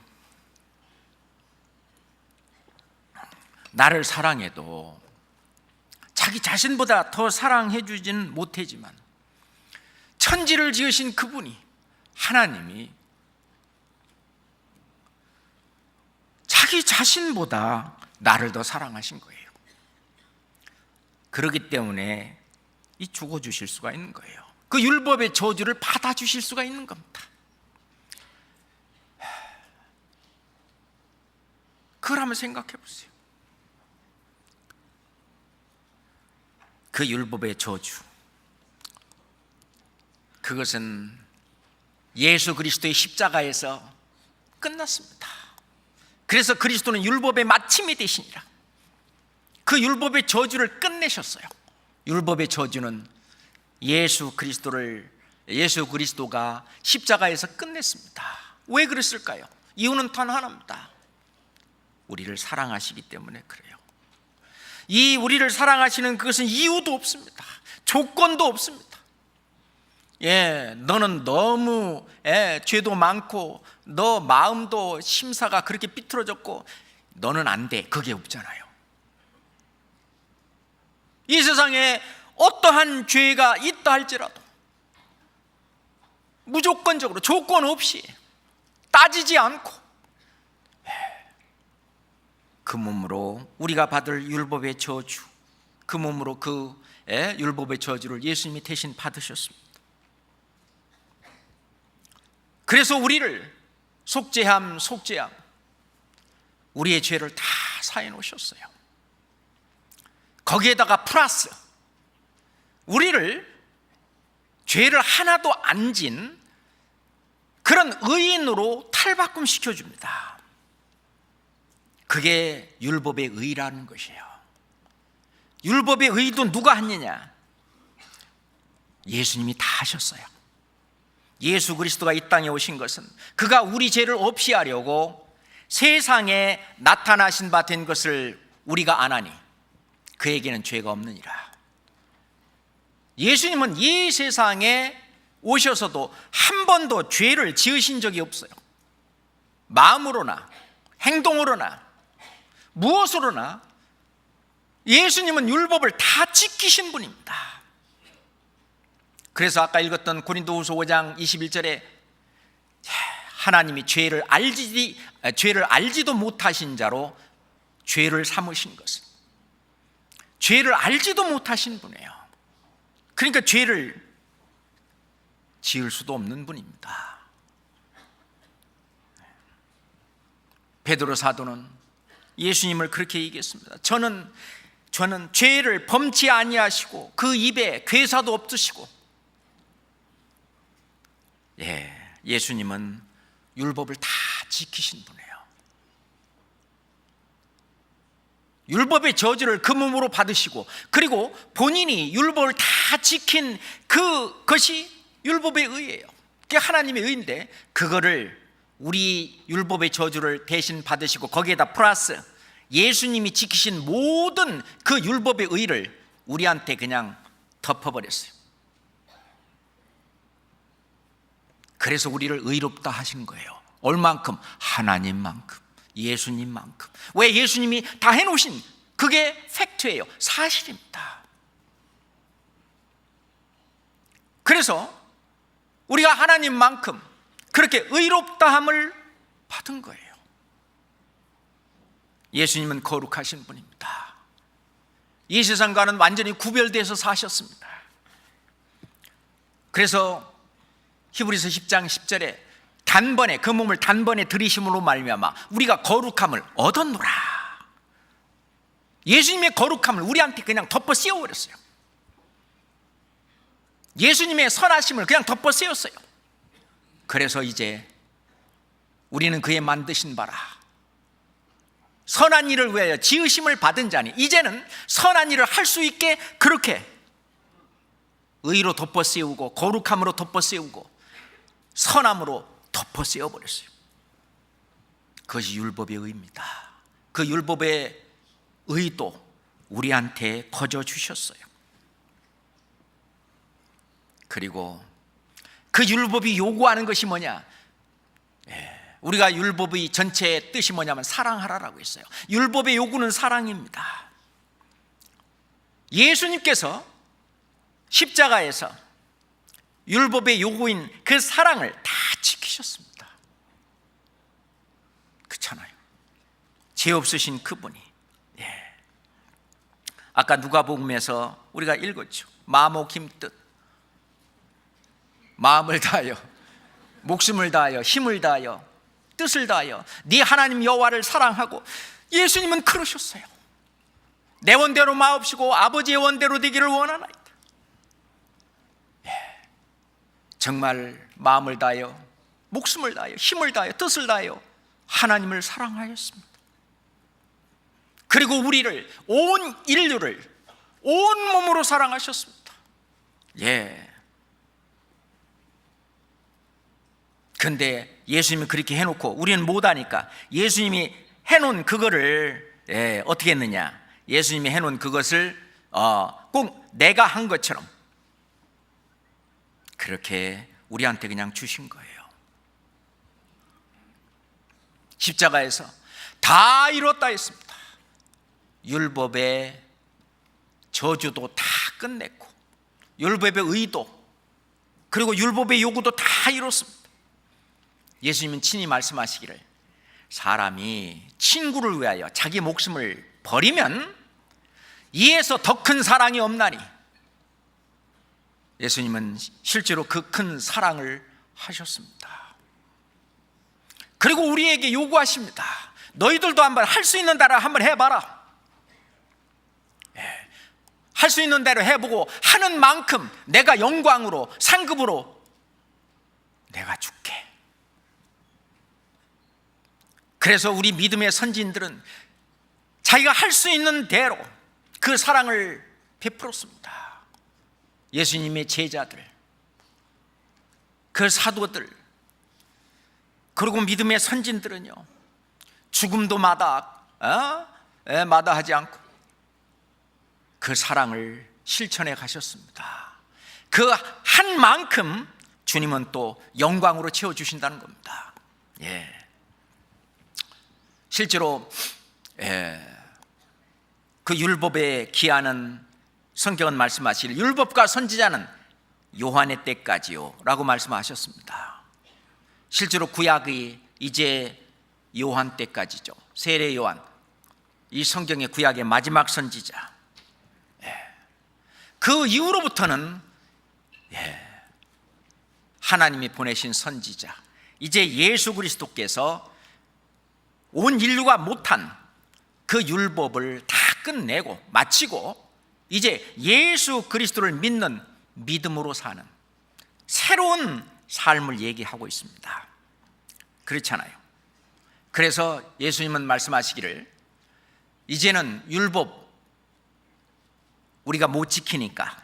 나를 사랑해도 자기 자신보다 더 사랑해 주진 못하지만 천지를 지으신 그분이, 하나님이 자기 자신보다 나를 더 사랑하신 거예요. 그렇기 때문에 이 죽어주실 수가 있는 거예요. 그 율법의 저주를 받아주실 수가 있는 겁니다. 그걸 한번 생각해 보세요. 그 율법의 저주, 그것은 예수 그리스도의 십자가에서 끝났습니다. 그래서 그리스도는 율법의 마침이 되시니라. 그 율법의 저주를 끝내셨어요. 율법의 저주는 예수 그리스도가 십자가에서 끝냈습니다. 왜 그랬을까요? 이유는 단 하나입니다. 우리를 사랑하시기 때문에 그래요. 이 우리를 사랑하시는 그것은 이유도 없습니다. 조건도 없습니다. 너는 너무 죄도 많고 너 마음도 심사가 그렇게 삐뚤어졌고 너는 안 돼. 그게 없잖아요. 이 세상에 어떠한 죄가 있다 할지라도 무조건적으로 조건 없이 따지지 않고 그 몸으로 우리가 받을 율법의 저주, 그 몸으로 그 율법의 저주를 예수님이 대신 받으셨습니다. 그래서 우리를 속죄함 우리의 죄를 다 사해 놓으셨어요. 거기에다가 플러스 우리를 죄를 하나도 안 진 그런 의인으로 탈바꿈 시켜줍니다. 그게 율법의 의라는 것이에요. 율법의 의도 누가 했느냐? 예수님이 다 하셨어요. 예수 그리스도가 이 땅에 오신 것은 그가 우리 죄를 없이 하려고 세상에 나타나신 바 된 것을 우리가 아나니 그에게는 죄가 없느니라. 예수님은 이 세상에 오셔서도 한 번도 죄를 지으신 적이 없어요. 마음으로나 행동으로나 무엇으로나 예수님은 율법을 다 지키신 분입니다. 그래서 아까 읽었던 고린도후서 5장 21절에 하나님이 죄를 알지도 못하신 자로 죄를 삼으신 것은 죄를 알지도 못하신 분이에요. 그러니까 죄를 지을 수도 없는 분입니다. 베드로 사도는 예수님을 그렇게 얘기했습니다. 저는 죄를 범치 아니하시고 그 입에 괴사도 없으시고. 예수님은 율법을 다 지키신 분이에요. 율법의 저주를 그 몸으로 받으시고 그리고 본인이 율법을 다 지킨 그것이 율법의 의예요. 그게 하나님의 의인데 그거를 우리 율법의 저주를 대신 받으시고 거기에다 플러스 예수님이 지키신 모든 그 율법의 의를 우리한테 그냥 덮어버렸어요. 그래서 우리를 의롭다 하신 거예요. 얼만큼? 하나님만큼. 예수님만큼. 왜? 예수님이 다 해놓으신, 그게 팩트예요. 사실입니다. 그래서 우리가 하나님만큼 그렇게 의롭다함을 받은 거예요. 예수님은 거룩하신 분입니다. 이 세상과는 완전히 구별돼서 사셨습니다. 그래서 히브리서 10장 10절에 단번에 그 몸을 단번에 들이심으로 말미암아 우리가 거룩함을 얻었노라. 예수님의 거룩함을 우리한테 그냥 덮어 씌워버렸어요. 예수님의 선하심을 그냥 덮어 씌웠어요. 그래서 이제 우리는 그의 만드신 바라 선한 일을 위하여 지으심을 받은 자니 이제는 선한 일을 할 수 있게 그렇게 의로 덮어 씌우고 거룩함으로 덮어 씌우고 선함으로 덮어 씌워버렸어요. 그것이 율법의 의입니다. 그 율법의 의도 우리한테 거저 주셨어요. 그리고 그 율법이 요구하는 것이 뭐냐? 우리가 율법의 전체 뜻이 뭐냐면 사랑하라라고 했어요. 율법의 요구는 사랑입니다. 예수님께서 십자가에서 율법의 요구인 그 사랑을 다 지키셨습니다. 그렇잖아요. 죄 없으신 그분이. 아까 누가복음에서 우리가 읽었죠. 마모김 뜻, 마음을 다하여 목숨을 다하여 힘을 다하여 뜻을 다하여 네 하나님 여호와를 사랑하고. 예수님은 그러셨어요. 내 원대로 마옵시고 아버지의 원대로 되기를 원하나이다. 정말 마음을 다하여 목숨을 다하여 힘을 다하여 뜻을 다하여 하나님을 사랑하였습니다. 그리고 우리를, 온 인류를 온 몸으로 사랑하셨습니다. 근데 예수님이 그렇게 해놓고 우리는 못하니까 예수님이 해놓은 그거를 어떻게 했느냐? 예수님이 해놓은 그것을 꼭 내가 한 것처럼 그렇게 우리한테 그냥 주신 거예요. 십자가에서 다 이뤘다 했습니다. 율법의 저주도 다 끝냈고 율법의 의도 그리고 율법의 요구도 다 이뤘습니다. 예수님은 친히 말씀하시기를 사람이 친구를 위하여 자기 목숨을 버리면 이에서 더 큰 사랑이 없나니. 예수님은 실제로 그 큰 사랑을 하셨습니다. 그리고 우리에게 요구하십니다. 너희들도 한번 할 수 있는 대로 한번 해봐라. 할 수 있는 대로 해보고 하는 만큼 내가 영광으로 상급으로 내가 줄게. 그래서 우리 믿음의 선진들은 자기가 할 수 있는 대로 그 사랑을 베풀었습니다. 예수님의 제자들, 그 사도들, 그리고 믿음의 선진들은요, 죽음도 마다하지 않고 그 사랑을 실천해 가셨습니다. 그 한 만큼 주님은 또 영광으로 채워주신다는 겁니다. 실제로 그 율법에 기하는 성경은 말씀하시길 율법과 선지자는 요한의 때까지요 라고 말씀하셨습니다. 실제로 구약이 이제 요한 때까지죠. 세례 요한, 이 성경의 구약의 마지막 선지자. 그 이후로부터는 하나님이 보내신 선지자, 이제 예수 그리스도께서 온 인류가 못한 그 율법을 다 끝내고 마치고 이제 예수 그리스도를 믿는 믿음으로 사는 새로운 삶을 얘기하고 있습니다. 그렇잖아요. 그래서 예수님은 말씀하시기를 이제는 율법 우리가 못 지키니까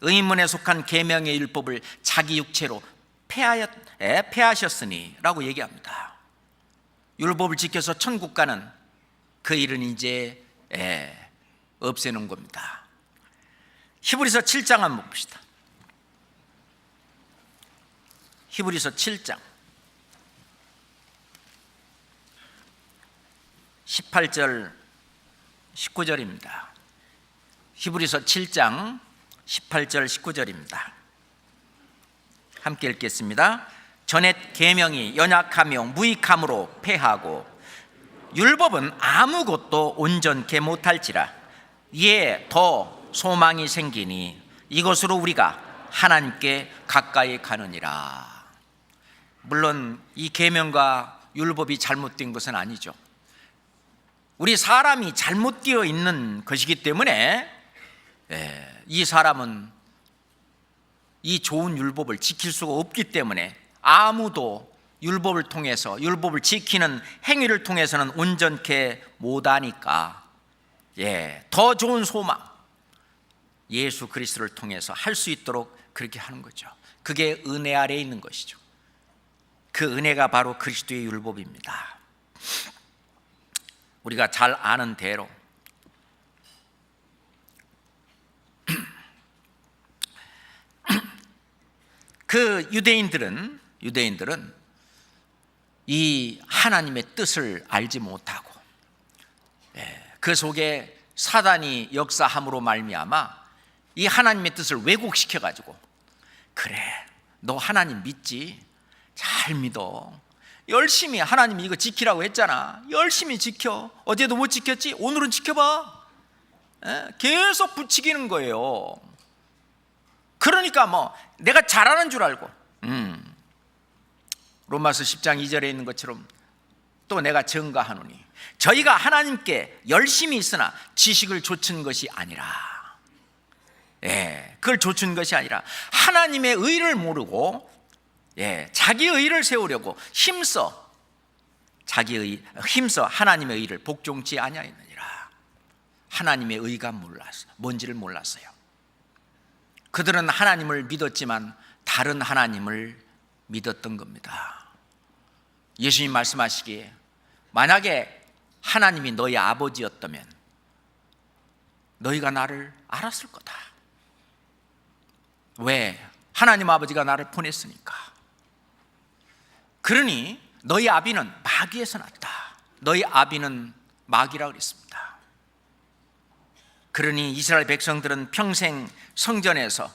의문에 속한 계명의 율법을 자기 육체로 폐하셨으니 라고 얘기합니다. 율법을 지켜서 천국 가는 그 일은 이제 없애는 겁니다. 히브리서 7장 한번 봅시다. 히브리서 7장 18절 19절입니다. 히브리서 7장 18절 19절입니다. 함께 읽겠습니다. 전에 계명이 연약하며 무익함으로 패하고 율법은 아무것도 온전케 못할지라 이에 더 소망이 생기니 이것으로 우리가 하나님께 가까이 가느니라. 물론 이 계명과 율법이 잘못된 것은 아니죠. 우리 사람이 잘못되어 있는 것이기 때문에 이 사람은 이 좋은 율법을 지킬 수가 없기 때문에 아무도 율법을 통해서, 율법을 지키는 행위를 통해서는 온전케 못하니까 더 좋은 소망, 예수 그리스도를 통해서 할 수 있도록 그렇게 하는 거죠. 그게 은혜 아래에 있는 것이죠. 그 은혜가 바로 그리스도의 율법입니다. 우리가 잘 아는 대로 그 유대인들은 이 하나님의 뜻을 알지 못하고 그 속에 사단이 역사함으로 말미암아 이 하나님의 뜻을 왜곡시켜 가지고, 그래 너 하나님 믿지? 잘 믿어. 열심히 하나님이 이거 지키라고 했잖아. 열심히 지켜. 어제도 못 지켰지? 오늘은 지켜봐. 계속 부추기는 거예요. 그러니까 뭐 내가 잘하는 줄 알고 로마서 10장 2절에 있는 것처럼 또 내가 증거하노니 저희가 하나님께 열심히 있으나 지식을 좇은 것이 아니라, 그걸 좇은 것이 아니라 하나님의 의를 모르고 자기 의를 세우려고 힘써 하나님의 의를 복종치 아니하였느니라. 하나님의 의가 뭔지를 몰랐어요. 그들은 하나님을 믿었지만 다른 하나님을 믿었던 겁니다. 예수님 말씀하시기에 만약에 하나님이 너희 아버지였다면 너희가 나를 알았을 거다. 왜? 하나님 아버지가 나를 보냈으니까. 그러니 너희 아비는 마귀에서 났다. 너희 아비는 마귀라고 그랬습니다. 그러니 이스라엘 백성들은 평생 성전에서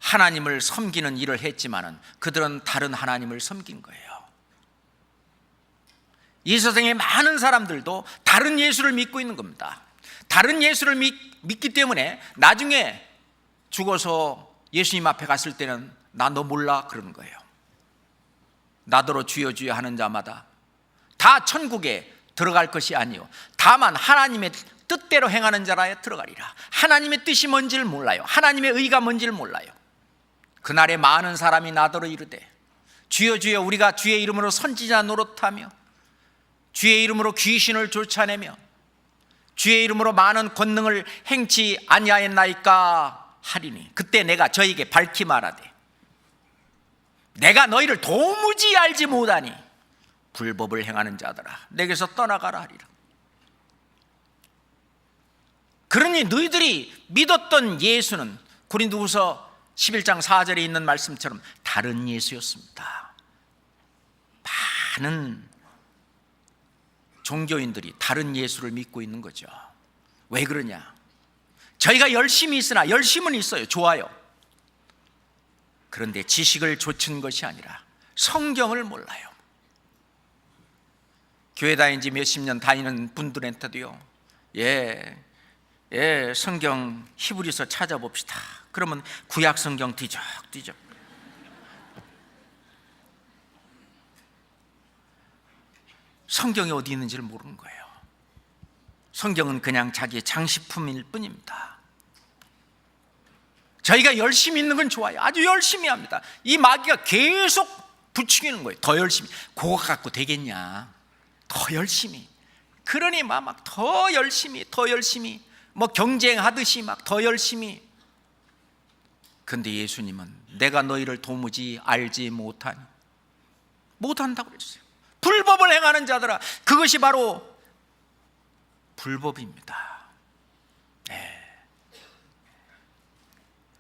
하나님을 섬기는 일을 했지만은 그들은 다른 하나님을 섬긴 거예요. 이 세상에 많은 사람들도 다른 예수를 믿고 있는 겁니다. 다른 예수를 믿기 때문에 나중에 죽어서 예수님 앞에 갔을 때는 나 너 몰라 그러는 거예요. 나더러 주여 주여 하는 자마다 다 천국에 들어갈 것이 아니요 다만 하나님의 뜻대로 행하는 자라야 들어가리라. 하나님의 뜻이 뭔지를 몰라요. 하나님의 의가 뭔지를 몰라요. 그날에 많은 사람이 나더러 이르되 주여 주여 우리가 주의 이름으로 선지자 노릇하며 주의 이름으로 귀신을 쫓아내며 주의 이름으로 많은 권능을 행치 아니하였나이까 하리니 그때 내가 저에게 밝히 말하되 내가 너희를 도무지 알지 못하니 불법을 행하는 자들아 내게서 떠나가라 하리라. 그러니 너희들이 믿었던 예수는 고린도후서 11장 4절에 있는 말씀처럼 다른 예수였습니다. 많은 종교인들이 다른 예수를 믿고 있는 거죠. 왜 그러냐? 저희가 열심히 있으나 열심은 있어요. 좋아요. 그런데 지식을 좇은 것이 아니라 성경을 몰라요. 교회 다닌 지 몇십 년 다니는 분들한테도요, 성경 히브리서 찾아봅시다. 그러면 구약 성경 뒤적뒤적. 성경이 어디 있는지를 모르는 거예요. 성경은 그냥 자기의 장식품일 뿐입니다. 저희가 열심히 있는 건 좋아요. 아주 열심히 합니다. 이 마귀가 계속 부추기는 거예요. 더 열심히. 그거 갖고 되겠냐? 더 열심히. 그러니 막 더 열심히 뭐 경쟁하듯이 막 더 열심히. 근데 예수님은 내가 너희를 도무지 알지 못한다고 그랬어요. 불법을 행하는 자들아, 그것이 바로 불법입니다.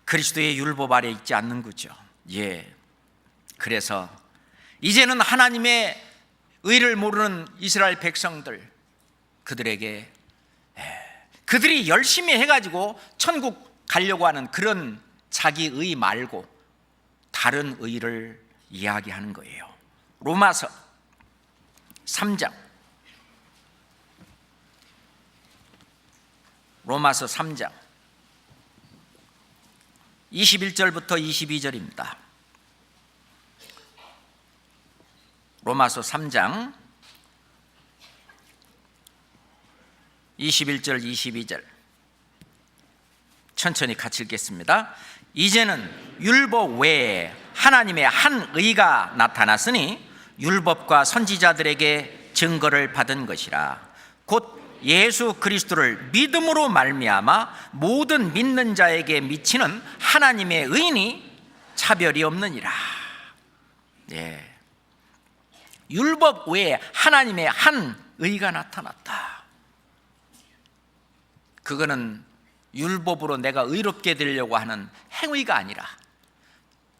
그리스도의 율법 아래 있지 않는 거죠. 그래서 이제는 하나님의 의를 모르는 이스라엘 백성들, 그들에게 그들이 열심히 해가지고 천국 가려고 하는 그런 자기 의 말고 다른 의를 이야기하는 거예요. 로마서 3장 21절부터 22절입니다. 로마서 3장 21절 22절 천천히 같이 읽겠습니다. 이제는 율법 외에 하나님의 한 의가 나타났으니 율법과 선지자들에게 증거를 받은 것이라. 곧 예수 그리스도를 믿음으로 말미암아 모든 믿는 자에게 미치는 하나님의 의인이 차별이 없느니라. 율법 외에 하나님의 한 의가 나타났다. 그거는 율법으로 내가 의롭게 되려고 하는 행위가 아니라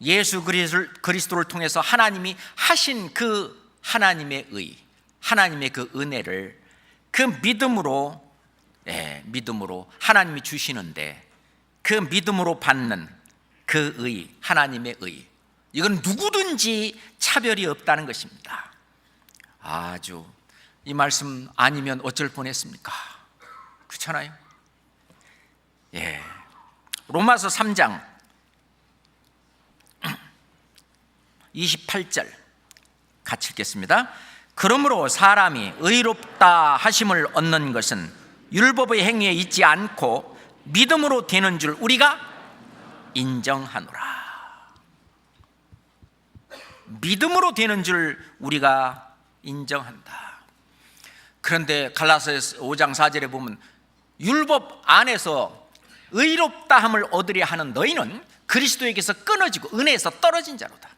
예수 그리스도를 통해서 하나님이 하신 그 하나님의 의, 하나님의 그 은혜를 그 믿음으로 하나님이 주시는데 그 믿음으로 받는 그 의, 하나님의 의, 이건 누구든지 차별이 없다는 것입니다. 아주 이 말씀 아니면 어쩔 뻔했습니까? 그렇잖아요. 로마서 3장 28절 같이 읽겠습니다. 그러므로 사람이 의롭다 하심을 얻는 것은 율법의 행위에 있지 않고 믿음으로 되는 줄 우리가 인정하노라. 믿음으로 되는 줄 우리가 인정한다. 그런데 갈라디아서 5장 4절에 보면 율법 안에서 의롭다함을 얻으려 하는 너희는 그리스도에게서 끊어지고 은혜에서 떨어진 자로다.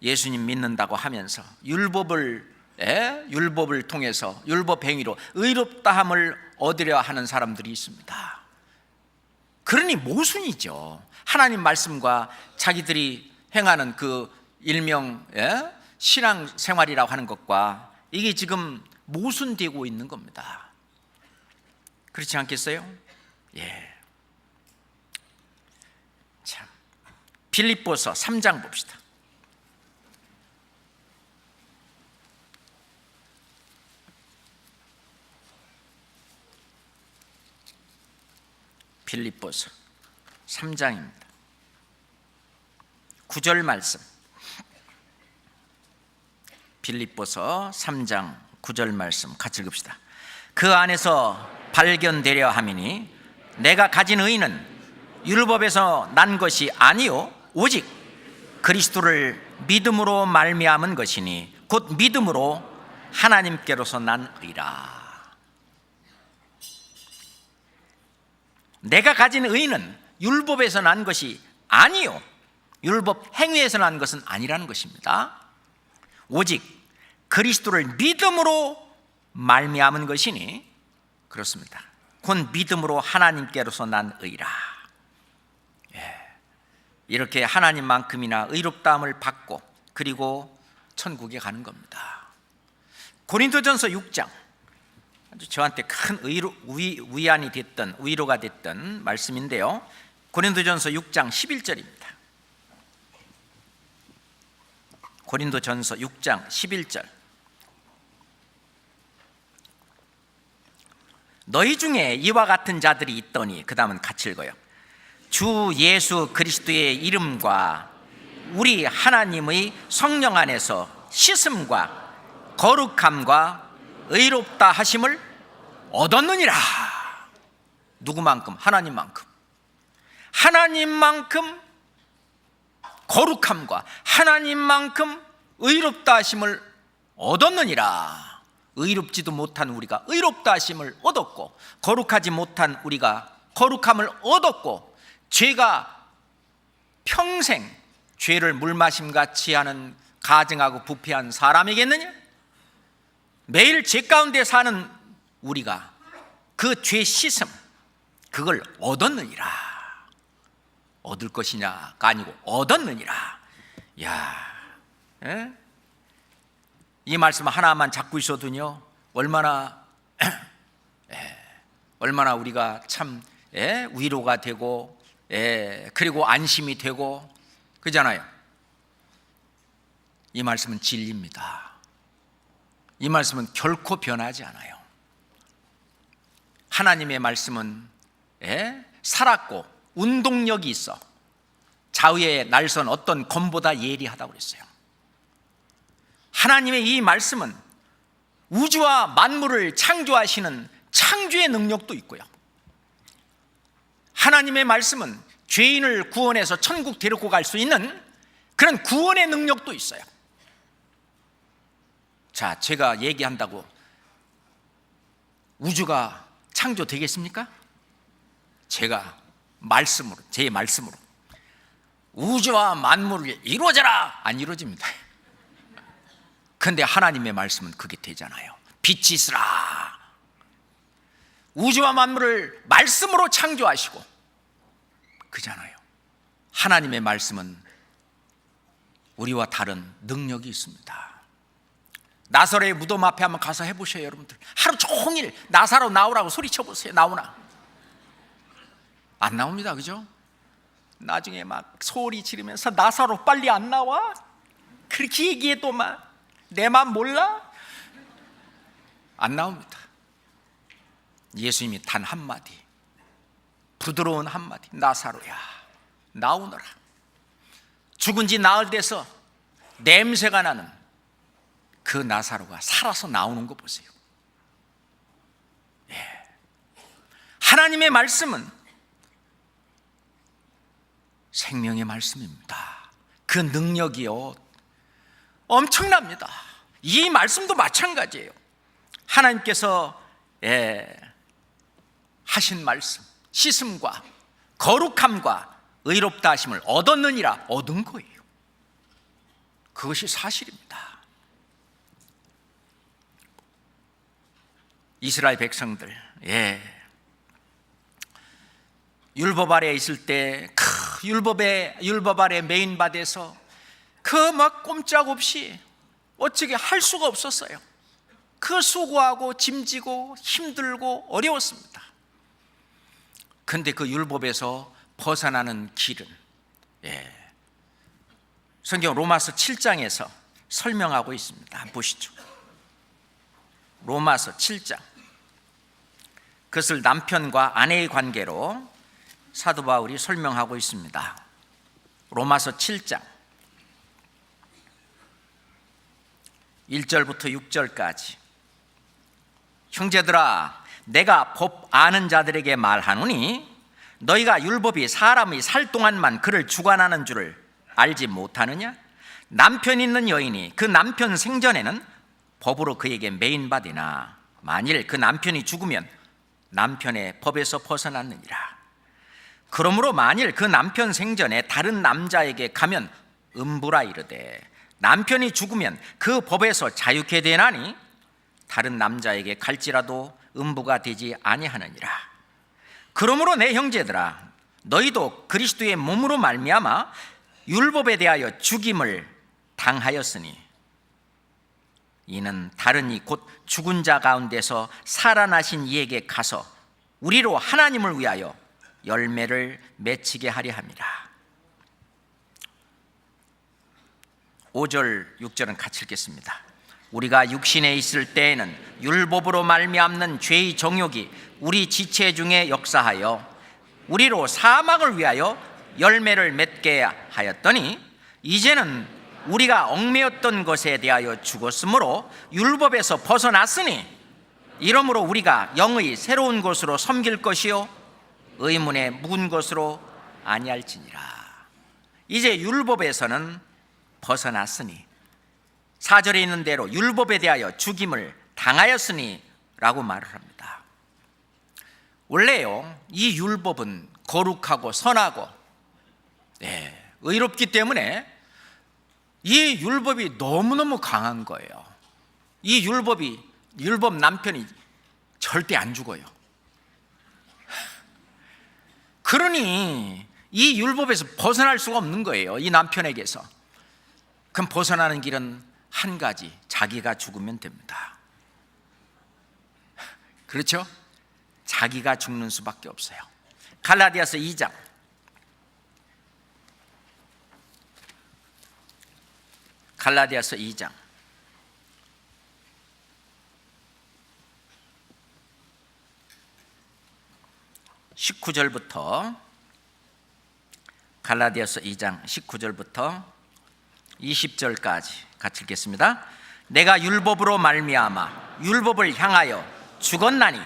예수님 믿는다고 하면서 율법을 통해서 율법 행위로 의롭다함을 얻으려 하는 사람들이 있습니다. 그러니 모순이죠. 하나님 말씀과 자기들이 행하는 그 일명 신앙 생활이라고 하는 것과 이게 지금 모순되고 있는 겁니다. 그렇지 않겠어요? 참, 빌립보서 3장 봅시다. 빌립보서 3장입니다. 9절 말씀. 빌립보서 3장 9절 말씀 같이 읽읍시다. 그 안에서 발견되려 함이니 내가 가진 의는 율법에서 난 것이 아니요 오직 그리스도를 믿음으로 말미암은 것이니 곧 믿음으로 하나님께로서 난 의라. 내가 가진 의는 율법에서 난 것이 아니요 율법 행위에서 난 것은 아니라는 것입니다. 오직 그리스도를 믿음으로 말미암은 것이니 그렇습니다. 곧 믿음으로 하나님께로서 난 의라. 이렇게 하나님만큼이나 의롭다함을 받고 그리고 천국에 가는 겁니다. 고린도전서 6장 아주 저한테 큰 위안이 됐던 위로가 됐던 말씀인데요. 고린도전서 6장 11절입니다. 고린도전서 6장 11절. 너희 중에 이와 같은 자들이 있더니, 그 다음은 같이 읽어요. 주 예수 그리스도의 이름과 우리 하나님의 성령 안에서 씻음과 거룩함과 의롭다 하심을 얻었느니라. 누구만큼? 하나님만큼. 하나님만큼 거룩함과 하나님만큼 의롭다 하심을 얻었느니라. 의롭지도 못한 우리가 의롭다 하심을 얻었고, 거룩하지 못한 우리가 거룩함을 얻었고, 죄가 평생 죄를 물마심같이 하는 가증하고 부패한 사람이겠느냐? 매일 죄 가운데 사는 우리가 그 죄 씻음, 그걸 얻었느니라. 얻을 것이냐가 아니고 얻었느니라. 야, 이 말씀 하나만 잡고 있어도요 얼마나 우리가 참 위로가 되고 그리고 안심이 되고 그잖아요. 이 말씀은 진리입니다. 이 말씀은 결코 변하지 않아요. 하나님의 말씀은 살았고 운동력이 있어 좌우의 날선 어떤 검보다 예리하다고 그랬어요. 하나님의 이 말씀은 우주와 만물을 창조하시는 창조의 능력도 있고요, 하나님의 말씀은 죄인을 구원해서 천국 데리고 갈 수 있는 그런 구원의 능력도 있어요. 자, 제가 얘기한다고 우주가 창조되겠습니까? 제가 말씀으로, 제 말씀으로 우주와 만물을 이루어져라! 안 이루어집니다. 그런데 하나님의 말씀은 그게 되잖아요. 빛이 있으라. 우주와 만물을 말씀으로 창조하시고 그잖아요. 하나님의 말씀은 우리와 다른 능력이 있습니다. 나사로의 무덤 앞에 한번 가서 해보세요. 여러분들 하루 종일 나사로 나오라고 소리쳐 보세요. 나오나? 안 나옵니다. 그죠? 나중에 막 소리 지르면서 나사로 빨리 안 나와? 그렇게 얘기해도 막 내 맘 몰라? 안 나옵니다. 예수님이 단 한마디, 부드러운 한마디, 나사로야 나오너라. 죽은 지 나흘 돼서 냄새가 나는 그 나사로가 살아서 나오는 거 보세요. 하나님의 말씀은 생명의 말씀입니다. 그 능력이요 엄청납니다. 이 말씀도 마찬가지예요. 하나님께서 하신 말씀, 씻음과 거룩함과 의롭다 하심을 얻었느니라, 얻은 거예요. 그것이 사실입니다. 이스라엘 백성들 율법 아래에 있을 때 율법 아래 메인받아서 그 막 꼼짝없이 어떻게 할 수가 없었어요. 그 수고하고 짐지고 힘들고 어려웠습니다. 그런데 그 율법에서 벗어나는 길은 성경 로마서 7장에서 설명하고 있습니다. 한번 보시죠. 로마서 7장, 그것을 남편과 아내의 관계로 사도 바울이 설명하고 있습니다. 로마서 7장 1절부터 6절까지. 형제들아, 내가 법 아는 자들에게 말하노니 너희가 율법이 사람이 살 동안만 그를 주관하는 줄을 알지 못하느냐? 남편 있는 여인이 그 남편 생전에는 법으로 그에게 매인받으나 만일 그 남편이 죽으면 남편의 법에서 벗어났느니라. 그러므로 만일 그 남편 생전에 다른 남자에게 가면 음부라 이르되 남편이 죽으면 그 법에서 자유케 되나니 다른 남자에게 갈지라도 음부가 되지 아니하느니라. 그러므로 내 형제들아, 너희도 그리스도의 몸으로 말미암아 율법에 대하여 죽임을 당하였으니 이는 다른 이 곧 죽은 자 가운데서 살아나신 이에게 가서 우리로 하나님을 위하여 열매를 맺히게 하려 함이라. 5절 6절은 같이 읽겠습니다. 우리가 육신에 있을 때에는 율법으로 말미암는 죄의 정욕이 우리 지체 중에 역사하여 우리로 사망을 위하여 열매를 맺게 하였더니 이제는 우리가 얽매였던 것에 대하여 죽었으므로 율법에서 벗어났으니 이러므로 우리가 영의 새로운 것으로 섬길 것이요 의문의 묵은 것으로 아니할지니라. 이제 율법에서는 벗어났으니 4절에 있는 대로 율법에 대하여 죽임을 당하였으니 라고 말을 합니다. 원래요, 이 율법은 거룩하고 선하고 의롭기 때문에 이 율법이 너무너무 강한 거예요. 이 율법 남편이 절대 안 죽어요. 그러니 이 율법에서 벗어날 수가 없는 거예요, 이 남편에게서. 그럼 벗어나는 길은 한 가지, 자기가 죽으면 됩니다. 그렇죠? 자기가 죽는 수밖에 없어요. 갈라디아서 2장 갈라디아서 2장 19절부터 갈라디아서 2장 19절부터 20절까지 같이 읽겠습니다. 내가 율법으로 말미암아 율법을 향하여 죽었나니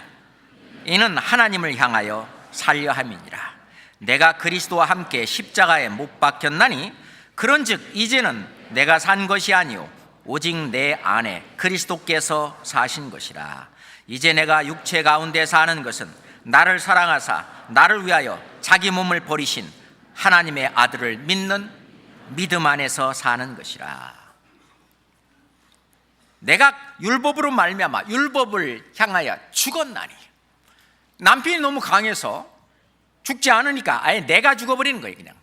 이는 하나님을 향하여 살려 함이니라. 내가 그리스도와 함께 십자가에 못 박혔나니 그런즉 이제는 내가 산 것이 아니요 오직 내 안에 그리스도께서 사신 것이라. 이제 내가 육체 가운데 사는 것은 나를 사랑하사 나를 위하여 자기 몸을 버리신 하나님의 아들을 믿는 믿음 안에서 사는 것이라. 내가 율법으로 말미암아 율법을 향하여 죽었나니, 남편이 너무 강해서 죽지 않으니까 아예 내가 죽어버리는 거예요. 그냥.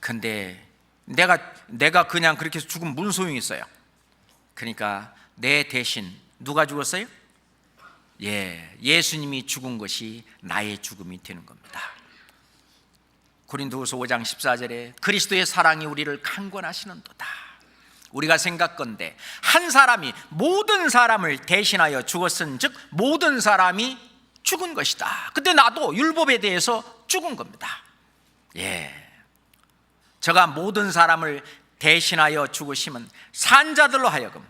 근데 내가 그냥 그렇게 해서 죽으면 무슨 소용이 있어요? 그러니까 내 대신 누가 죽었어요? 예수님이 죽은 것이 나의 죽음이 되는 겁니다. 고린도후서 5장 14절에 그리스도의 사랑이 우리를 강권하시는도다. 우리가 생각건대 한 사람이 모든 사람을 대신하여 죽었은즉 모든 사람이 죽은 것이다. 근데 나도 율법에 대해서 죽은 겁니다. 저가 모든 사람을 대신하여 죽으심은 산 자들로 하여금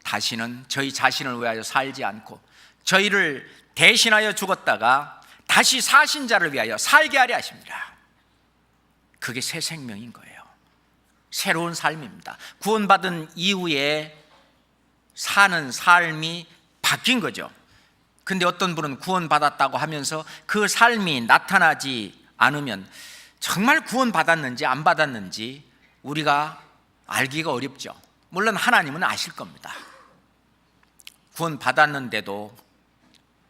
다시는 저희 자신을 위하여 살지 않고 저희를 대신하여 죽었다가 다시 사신 자를 위하여 살게 하려 하십니다. 그게 새 생명인 거예요. 새로운 삶입니다. 구원받은 이후에 사는 삶이 바뀐 거죠. 근데 어떤 분은 구원받았다고 하면서 그 삶이 나타나지 않으면 정말 구원받았는지 안 받았는지 우리가 알기가 어렵죠. 물론 하나님은 아실 겁니다. 구원받았는데도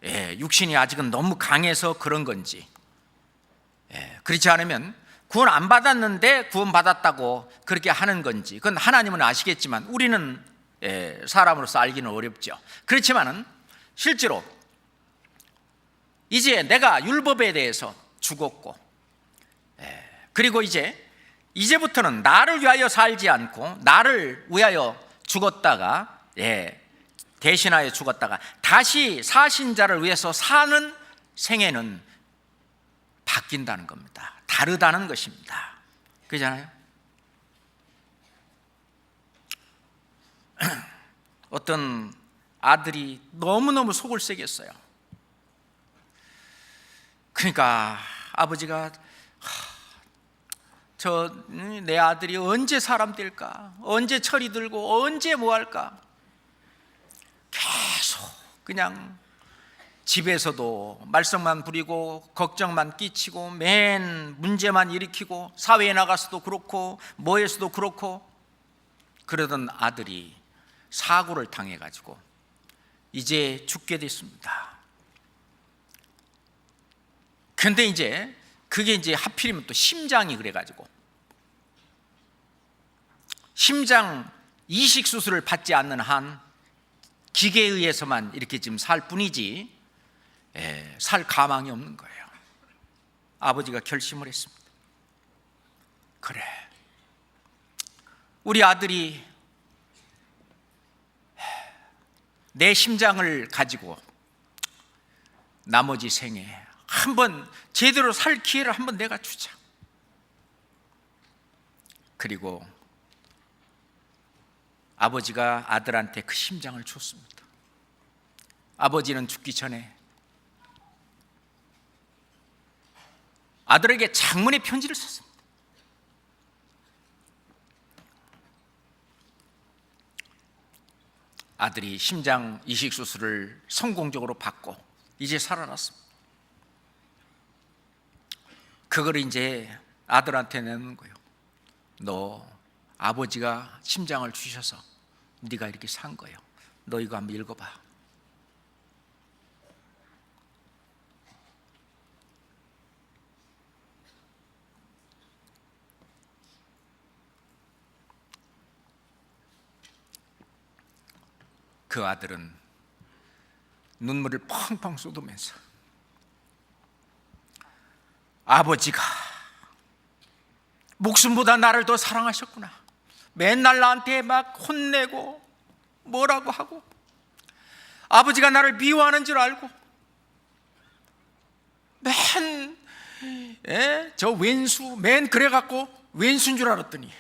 육신이 아직은 너무 강해서 그런 건지, 그렇지 않으면 구원 안 받았는데 구원받았다고 그렇게 하는 건지, 그건 하나님은 아시겠지만 우리는 사람으로서 알기는 어렵죠. 그렇지만은 실제로 이제 내가 율법에 대해서 죽었고, 그리고 이제부터는 나를 위하여 살지 않고 나를 위하여 죽었다가, 대신하여 죽었다가 다시 사신 자를 위해서 사는 생애는 바뀐다는 겁니다. 다르다는 것입니다. 그렇잖아요? 어떤 아들이 너무너무 속을 세게 했어요. 그러니까 아버지가 내 아들이 언제 사람 될까? 언제 철이 들고 언제 뭐 할까? 계속 그냥 집에서도 말썽만 부리고 걱정만 끼치고 맨 문제만 일으키고 사회에 나가서도 그렇고 뭐에서도 그렇고 그러던 아들이 사고를 당해가지고 이제 죽게 됐습니다. 근데 그게 하필이면 또 심장이 그래가지고 심장 이식 수술을 받지 않는 한 기계에 의해서만 이렇게 지금 살 뿐이지 살 가망이 없는 거예요. 아버지가 결심을 했습니다. 그래, 우리 아들이 내 심장을 가지고 나머지 생에 한번 제대로 살 기회를 한번 내가 주자. 그리고 아버지가 아들한테 그 심장을 줬습니다. 아버지는 죽기 전에 아들에게 장문의 편지를 썼습니다. 아들이 심장 이식 수술을 성공적으로 받고 이제 살아났습니다. 그걸 이제 아들한테 내는 거예요. 너 아버지가 심장을 주셔서 네가 이렇게 산 거예요. 너 이거 한번 읽어봐. 그 아들은 눈물을 펑펑 쏟으면서 아버지가 목숨보다 나를 더 사랑하셨구나. 맨날 나한테 막 혼내고 뭐라고 하고 아버지가 나를 미워하는 줄 알고 저 왼수 그래갖고 왼수인 줄 알았더니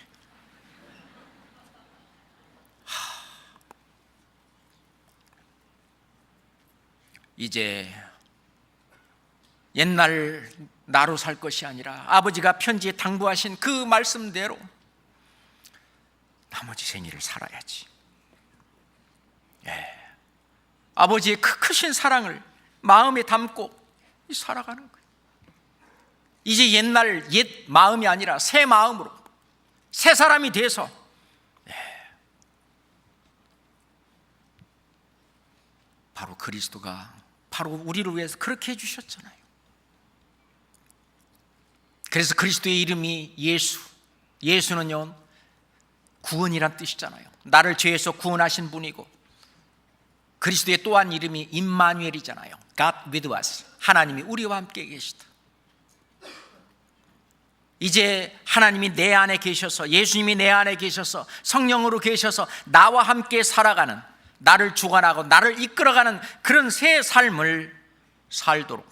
이제 옛날 나로 살 것이 아니라 아버지가 편지에 당부하신 그 말씀대로 나머지 생일을 살아야지. 아버지의 그 크신 사랑을 마음에 담고 살아가는 거예요. 이제 옛날 옛 마음이 아니라 새 마음으로 새 사람이 돼서 바로 그리스도가 바로 우리를 위해서 그렇게 해주셨잖아요. 그래서 그리스도의 이름이 예수, 예수는요 구원이란 뜻이잖아요. 나를 죄에서 구원하신 분이고, 그리스도의 또한 이름이 임마누엘이잖아요. God with us, 하나님이 우리와 함께 계시다. 이제 하나님이 내 안에 계셔서, 예수님이 내 안에 계셔서 성령으로 계셔서 나와 함께 살아가는, 나를 주관하고 나를 이끌어가는 그런 새 삶을 살도록,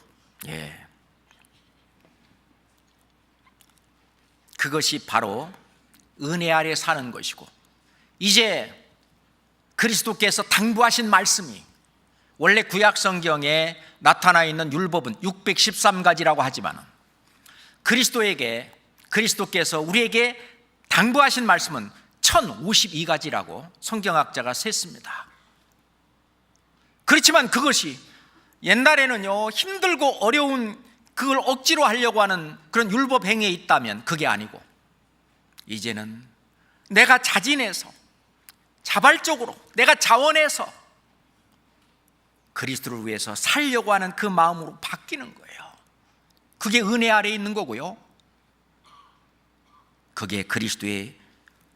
그것이 바로 은혜 아래 사는 것이고, 이제 그리스도께서 당부하신 말씀이, 원래 구약 성경에 나타나 있는 율법은 613가지라고 하지만 그리스도께서 우리에게 당부하신 말씀은 1052가지라고 성경학자가 셌습니다. 그렇지만 그것이 옛날에는요 힘들고 어려운 그걸 억지로 하려고 하는 그런 율법 행위에 있다면 그게 아니고, 이제는 내가 자진해서 자발적으로 내가 자원해서 그리스도를 위해서 살려고 하는 그 마음으로 바뀌는 거예요. 그게 은혜 아래에 있는 거고요, 그게 그리스도의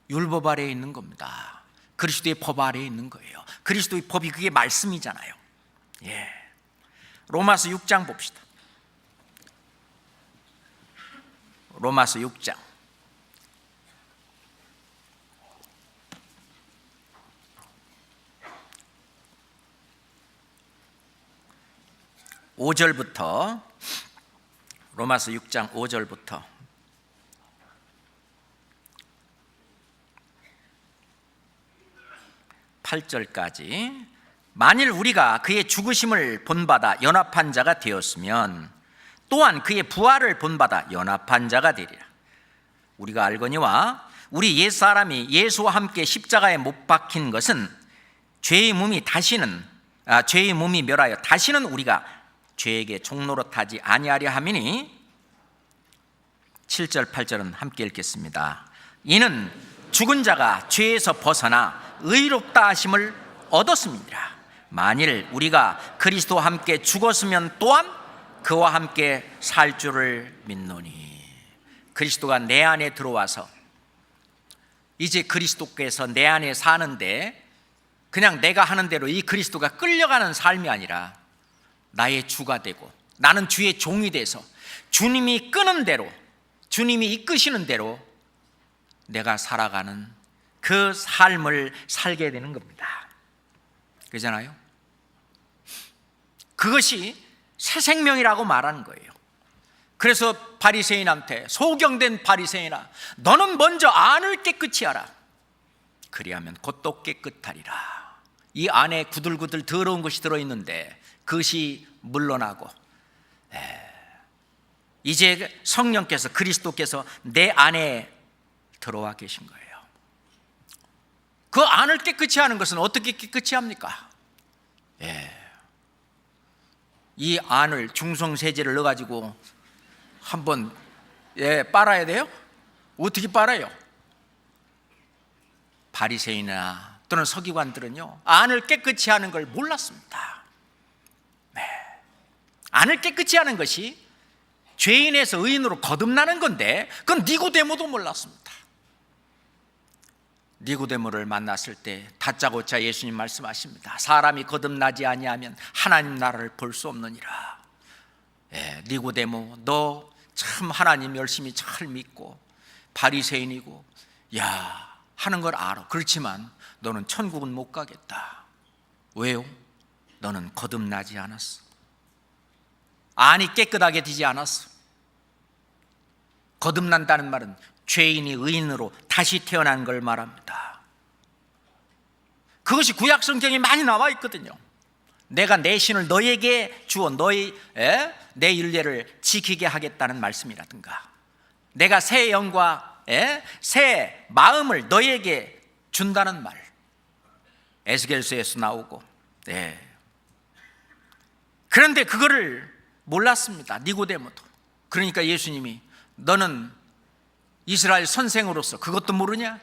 율법 아래에 있는 겁니다. 그리스도의 법 아래에 있는 거예요. 그리스도의 법이 그게 말씀이잖아요. 로마서 6장 봅시다. 로마서 6장 5절부터, 로마서 6장 5절부터 8절까지, 만일 우리가 그의 죽으심을 본받아 연합한 자가 되었으면 또한 그의 부활을 본받아 연합한 자가 되리라. 우리가 알거니와 우리 옛사람이 예수와 함께 십자가에 못 박힌 것은 죄의 몸이 멸하여 다시는 우리가 죄에게 종노릇하지 아니하려 함이니, 7절 8절은 함께 읽겠습니다. 이는 죽은 자가 죄에서 벗어나 의롭다 하심을 얻었습니다. 만일 우리가 그리스도와 함께 죽었으면 또한 그와 함께 살 줄을 믿노니. 그리스도가 내 안에 들어와서 이제 그리스도께서 내 안에 사는데, 그냥 내가 하는 대로 이 그리스도가 끌려가는 삶이 아니라 나의 주가 되고 나는 주의 종이 돼서 주님이 끄는 대로, 주님이 이끄시는 대로 내가 살아가는 그 삶을 살게 되는 겁니다. 그렇잖아요? 그것이 새 생명이라고 말하는 거예요. 그래서 바리새인한테, 소경된 바리새인아, 너는 먼저 안을 깨끗이 하라. 그리하면 곧도 깨끗하리라. 이 안에 구들구들 더러운 것이 들어있는데 그것이 물러나고, 이제 성령께서, 그리스도께서 내 안에 들어와 계신 거예요. 그 안을 깨끗이 하는 것은 어떻게 깨끗이 합니까? 이 안을 중성세제를 넣어가지고 한번 빨아야 돼요? 어떻게 빨아요? 바리새인이나 또는 서기관들은요 안을 깨끗이 하는 걸 몰랐습니다. 안을 깨끗이 하는 것이 죄인에서 의인으로 거듭나는 건데, 그건 니고데모도 몰랐습니다. 니고데모를 만났을 때 다짜고짜 예수님 말씀하십니다. 사람이 거듭나지 아니하면 하나님 나라를 볼 수 없느니라. 니고데모, 너 참 하나님 열심히 잘 믿고 바리새인이고 야 하는 걸 알아. 그렇지만 너는 천국은 못 가겠다. 왜요? 너는 거듭나지 않았어. 안이 깨끗하게 되지 않았어. 거듭난다는 말은 죄인이 의인으로 다시 태어난 걸 말합니다. 그것이 구약 성경에 많이 나와 있거든요. 내가 내 신을 너에게 주어 내 율례를 지키게 하겠다는 말씀이라든가, 내가 새 영과 새 마음을 너에게 준다는 말, 에스겔서에서 나오고. 그런데 그거를 몰랐습니다, 니고데모도. 그러니까 예수님이 너는 이스라엘 선생으로서 그것도 모르냐?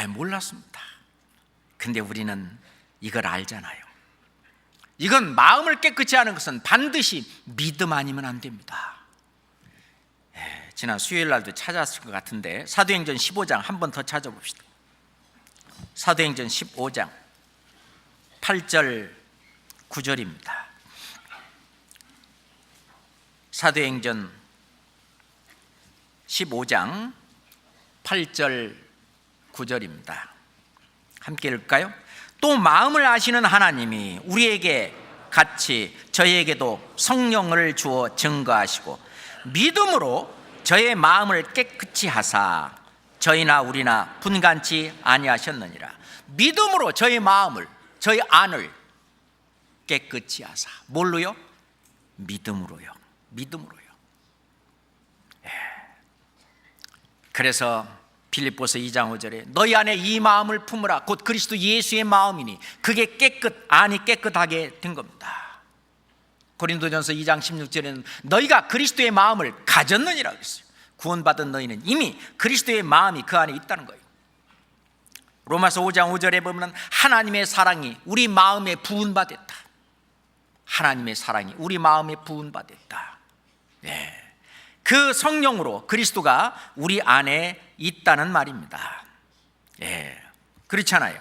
몰랐습니다. 근데 우리는 이걸 알잖아요. 이건 마음을 깨끗이 하는 것은 반드시 믿음 아니면 안 됩니다. 지난 수요일 날도 찾았을 것 같은데 사도행전 15장 한 번 더 찾아봅시다. 사도행전 15장 8절 9절입니다. 사도행전 15장 8절 9절입니다. 함께 읽을까요? 또 마음을 아시는 하나님이 우리에게 같이 저희에게도 성령을 주어 증거하시고 믿음으로 저의 마음을 깨끗이 하사 저희나 우리나 분간치 아니하셨느니라. 믿음으로 저의 마음을, 저희 안을 깨끗이 하사. 뭘로요? 믿음으로요. 믿음으로요. 그래서 빌립보서 2장 5절에 너희 안에 이 마음을 품으라. 곧 그리스도 예수의 마음이니 그게 안이 깨끗하게 된 겁니다. 고린도전서 2장 16절에는 너희가 그리스도의 마음을 가졌느니라 그랬어요. 구원받은 너희는 이미 그리스도의 마음이 그 안에 있다는 거예요. 로마서 5장 5절에 보면 하나님의 사랑이 우리 마음에 부은바됐다. 하나님의 사랑이 우리 마음에 부은바됐다. 그 성령으로 그리스도가 우리 안에 있다는 말입니다. 그렇잖아요.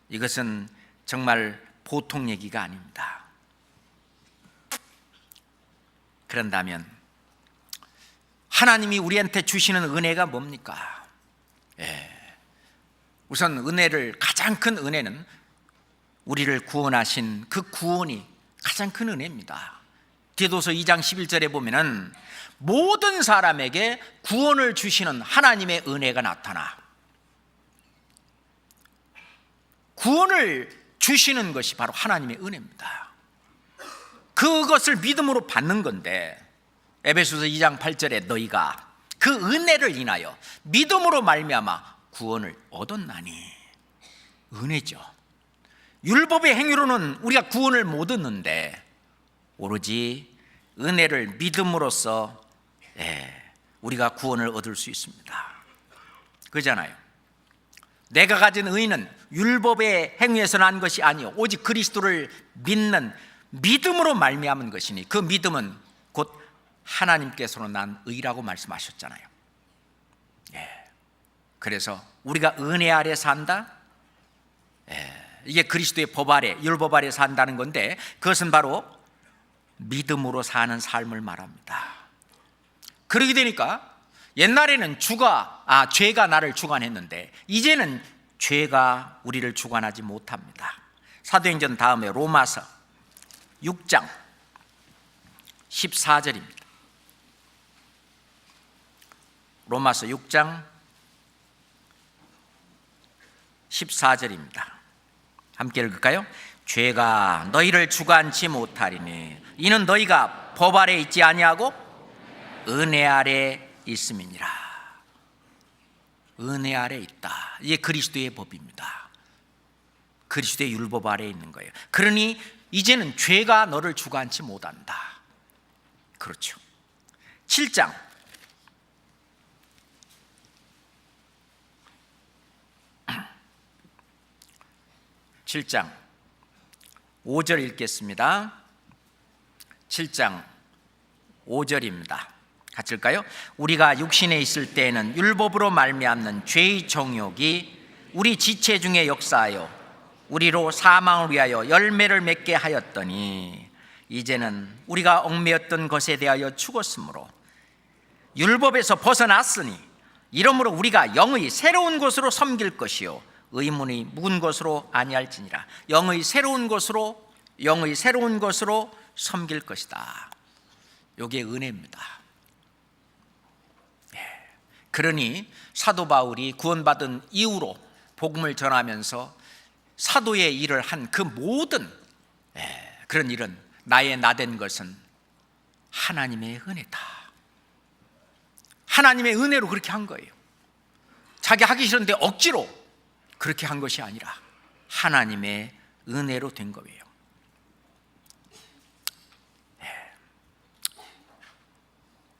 이것은 정말 보통 얘기가 아닙니다. 그런다면 하나님이 우리한테 주시는 은혜가 뭡니까? 우선 가장 큰 은혜는 우리를 구원하신 그 구원이 가장 큰 은혜입니다. 디도서 2장 11절에 보면은 모든 사람에게 구원을 주시는 하나님의 은혜가 나타나. 구원을 주시는 것이 바로 하나님의 은혜입니다. 그것을 믿음으로 받는 건데 에베소서 2장 8절에 너희가 그 은혜를 인하여 믿음으로 말미암아 구원을 얻었나니. 은혜죠. 율법의 행위로는 우리가 구원을 못 얻는데 오로지 은혜를 믿음으로써 우리가 구원을 얻을 수 있습니다. 그잖아요. 내가 가진 의는 율법의 행위에서 난 것이 아니요 오직 그리스도를 믿는 믿음으로 말미암은 것이니 그 믿음은 곧 하나님께서로 난 의라고 말씀하셨잖아요. 그래서 우리가 은혜 아래 산다? 이게 그리스도의 법 아래, 율법 아래 산다는 건데 그것은 바로 믿음으로 사는 삶을 말합니다. 그러게 되니까 옛날에는 죄가 나를 주관했는데 이제는 죄가 우리를 주관하지 못합니다. 사도행전 다음에 로마서 6장 14절입니다. 로마서 6장 14절입니다. 함께 읽을까요? 죄가 너희를 주관치 못하리니 이는 너희가 법 아래 있지 아니하고 은혜 아래 있음이니라. 은혜 아래 있다. 이게 그리스도의 법입니다. 그리스도의 율법 아래 있는 거예요. 그러니 이제는 죄가 너를 주관치 못한다. 그렇죠. 7장 7장 5절 읽겠습니다. 7장 5절입니다. 같이 읽을까요? 우리가 육신에 있을 때에는 율법으로 말미암는 죄의 정욕이 우리 지체 중에 역사하여 우리로 사망을 위하여 열매를 맺게 하였더니 이제는 우리가 얽매였던 것에 대하여 죽었으므로 율법에서 벗어났으니 이러므로 우리가 영의 새로운 것으로 섬길 것이요 의문이 묵은 것으로 아니할지니라. 영의 새로운 것으로 섬길 것이다. 이게 은혜입니다. 그러니 사도 바울이 구원받은 이후로 복음을 전하면서 사도의 일을 한 그 모든 그런 일은 나의 나된 것은 하나님의 은혜다. 하나님의 은혜로 그렇게 한 거예요. 자기 하기 싫은데 억지로 그렇게 한 것이 아니라 하나님의 은혜로 된 거예요.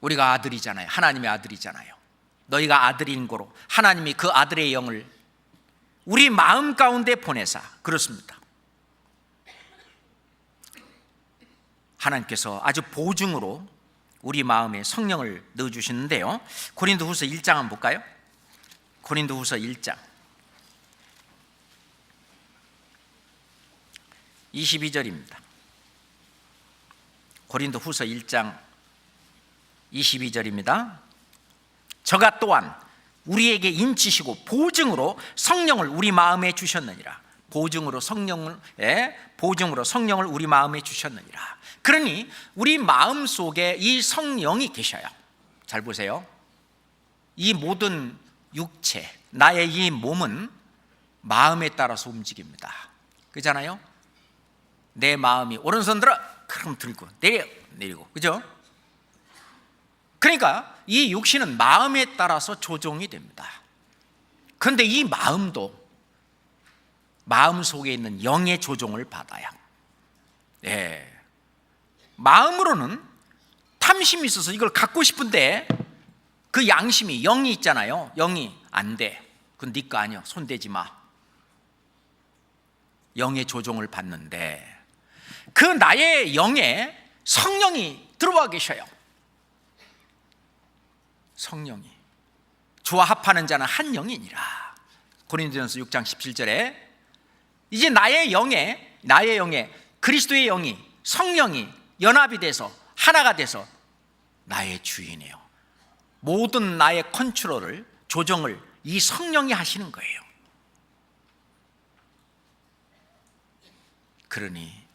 우리가 아들이잖아요. 하나님의 아들이잖아요. 너희가 아들인 거로 하나님이 그 아들의 영을 우리 마음 가운데 보내사 그렇습니다. 하나님께서 아주 보증으로 우리 마음에 성령을 넣어주시는데요. 고린도후서 1장 한번 볼까요? 고린도후서 1장 22절입니다. 고린도후서 1장 22절입니다. 저가 또한 우리에게 인치시고 보증으로 성령을 우리 마음에 주셨느니라. 보증으로 성령을 우리 마음에 주셨느니라. 그러니 우리 마음 속에 이 성령이 계셔요. 잘 보세요. 이 모든 육체, 나의 이 몸은 마음에 따라서 움직입니다. 그렇잖아요? 내 마음이 오른손 들어 그럼 들고 내리고 그죠? 그러니까 이 육신은 마음에 따라서 조종이 됩니다. 그런데 이 마음도 마음 속에 있는 영의 조종을 받아요. 마음으로는 탐심이 있어서 이걸 갖고 싶은데 그 양심이 영이 있잖아요. 영이 안 돼. 그건 네 거 아니야. 손대지 마. 영의 조종을 받는데 그 나의 영에 성령이 들어와 계셔요. 성령이 주와 합하는 자는 한 영이니라. 고린도전서 6장 17절에 이제 나의 영에 그리스도의 영이 성령이 연합이 돼서 하나가 돼서 나의 주인이에요. 모든 나의 컨트롤을 조정을 이 성령이 하시는 거예요. 그러니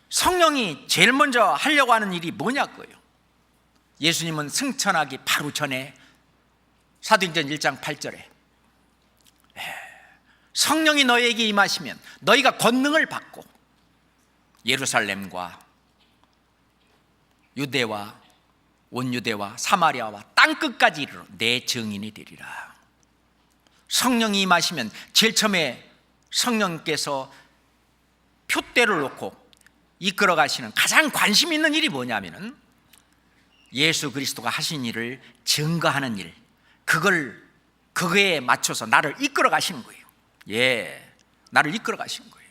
성령이 제일 먼저 하려고 하는 일이 뭐냐고요. 예수님은 승천하기 바로 전에 사도행전 1장 8절에 성령이 너에게 임하시면 너희가 권능을 받고 예루살렘과 유대와 온유대와 사마리아와 땅끝까지 이르러 내 증인이 되리라. 성령이 임하시면 제일 처음에 성령께서 표대를 놓고 이끌어 가시는 가장 관심 있는 일이 뭐냐면은 예수 그리스도가 하신 일을 증거하는 일, 그거에 맞춰서 나를 이끌어 가시는 거예요. 나를 이끌어 가시는 거예요.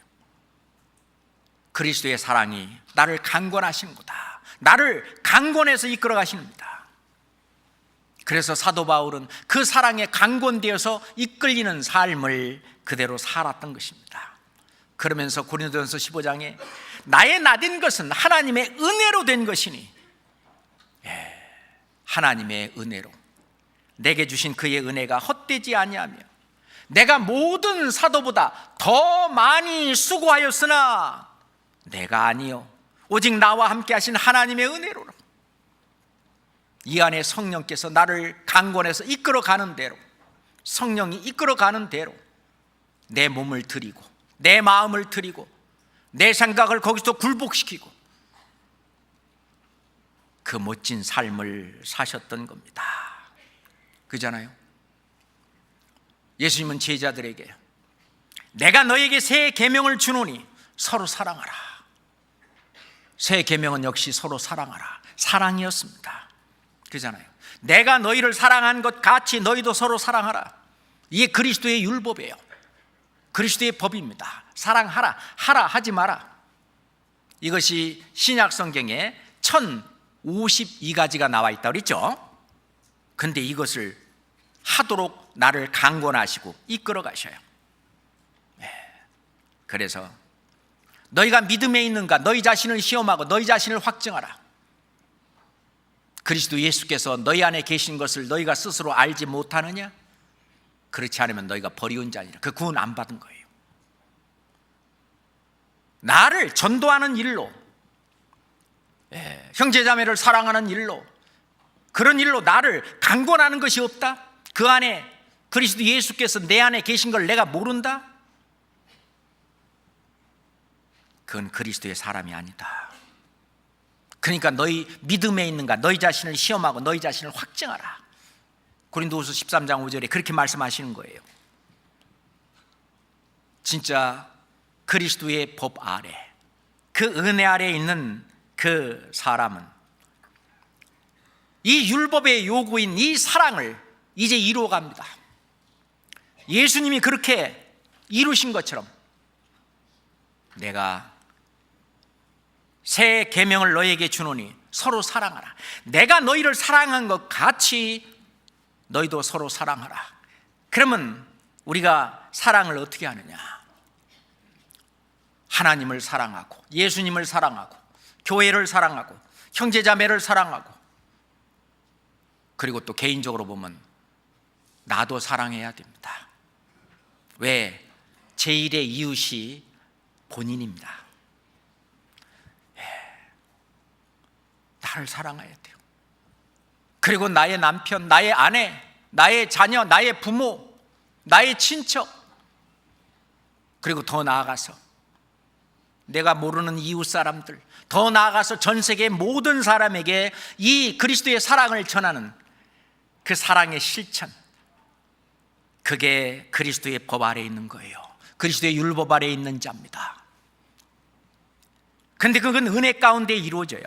그리스도의 사랑이 나를 강권하시는 거다. 나를 강권해서 이끌어 가십니다. 그래서 사도 바울은 그 사랑에 강권되어서 이끌리는 삶을 그대로 살았던 것입니다. 그러면서 고린도전서 15장에 나의 나된 것은 하나님의 은혜로 된 것이니 하나님의 은혜로 내게 주신 그의 은혜가 헛되지 아니하며 내가 모든 사도보다 더 많이 수고하였으나 내가 아니요 오직 나와 함께 하신 하나님의 은혜로라. 이 안에 성령께서 나를 강권해서 이끌어가는 대로, 성령이 이끌어가는 대로 내 몸을 드리고 내 마음을 드리고 내 생각을 거기서 굴복시키고 그 멋진 삶을 사셨던 겁니다. 그잖아요. 예수님은 제자들에게 내가 너에게 새 계명을 주노니 서로 사랑하라. 새 계명은 역시 서로 사랑하라. 사랑이었습니다. 그잖아요. 내가 너희를 사랑한 것 같이 너희도 서로 사랑하라. 이게 그리스도의 율법이에요. 그리스도의 법입니다. 사랑하라. 하라 하지 마라. 이것이 신약 성경의 52가지가 나와 있다고 그랬죠? 근데 이것을 하도록 나를 강권하시고 이끌어 가셔요. 그래서 너희가 믿음에 있는가? 너희 자신을 시험하고 너희 자신을 확증하라. 그리스도 예수께서 너희 안에 계신 것을 너희가 스스로 알지 못하느냐? 그렇지 않으면 너희가 버리운 자니라. 그 구원 안 받은 거예요. 나를 전도하는 일로, 형제자매를 사랑하는 일로, 그런 일로 나를 강권하는 것이 없다? 그 안에 그리스도 예수께서 내 안에 계신 걸 내가 모른다? 그건 그리스도의 사람이 아니다. 그러니까 너희 믿음에 있는가? 너희 자신을 시험하고 너희 자신을 확증하라. 고린도후서 13장 5절에 그렇게 말씀하시는 거예요. 진짜 그리스도의 법 아래, 그 은혜 아래에 있는 그 사람은 이 율법의 요구인 이 사랑을 이제 이루어갑니다. 예수님이 그렇게 이루신 것처럼 내가 새 계명을 너희에게 주노니 서로 사랑하라. 내가 너희를 사랑한 것 같이 너희도 서로 사랑하라. 그러면 우리가 사랑을 어떻게 하느냐? 하나님을 사랑하고 예수님을 사랑하고 교회를 사랑하고 형제자매를 사랑하고, 그리고 또 개인적으로 보면 나도 사랑해야 됩니다. 왜? 제1의 이웃이 본인입니다. 나를 사랑해야 돼요. 그리고 나의 남편, 나의 아내, 나의 자녀, 나의 부모, 나의 친척, 그리고 더 나아가서 내가 모르는 이웃 사람들, 더 나아가서 전 세계 모든 사람에게 이 그리스도의 사랑을 전하는 그 사랑의 실천, 그게 그리스도의 법 아래에 있는 거예요. 그리스도의 율법 아래에 있는 자입니다. 그런데 그건 은혜 가운데 이루어져요.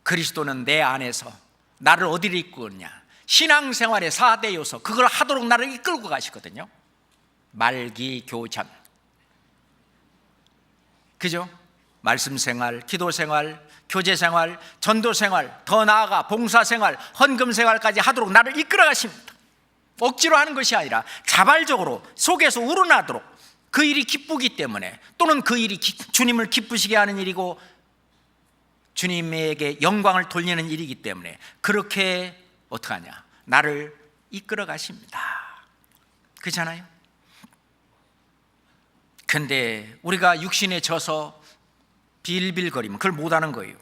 그리스도는 내 안에서 나를 어디로 이끄느냐? 신앙생활의 4대 요소, 그걸 하도록 나를 이끌고 가시거든요. 말기교전, 그죠? 말씀생활, 기도생활, 교제생활, 전도생활, 더 나아가 봉사생활, 헌금생활까지 하도록 나를 이끌어 가십니다. 억지로 하는 것이 아니라 자발적으로 속에서 우러나도록, 그 일이 기쁘기 때문에, 또는 그 일이 주님을 기쁘시게 하는 일이고 주님에게 영광을 돌리는 일이기 때문에 그렇게 어떻게 하냐? 나를 이끌어 가십니다. 그렇잖아요? 근데 우리가 육신에 져서 빌빌거리면 그걸 못하는 거예요.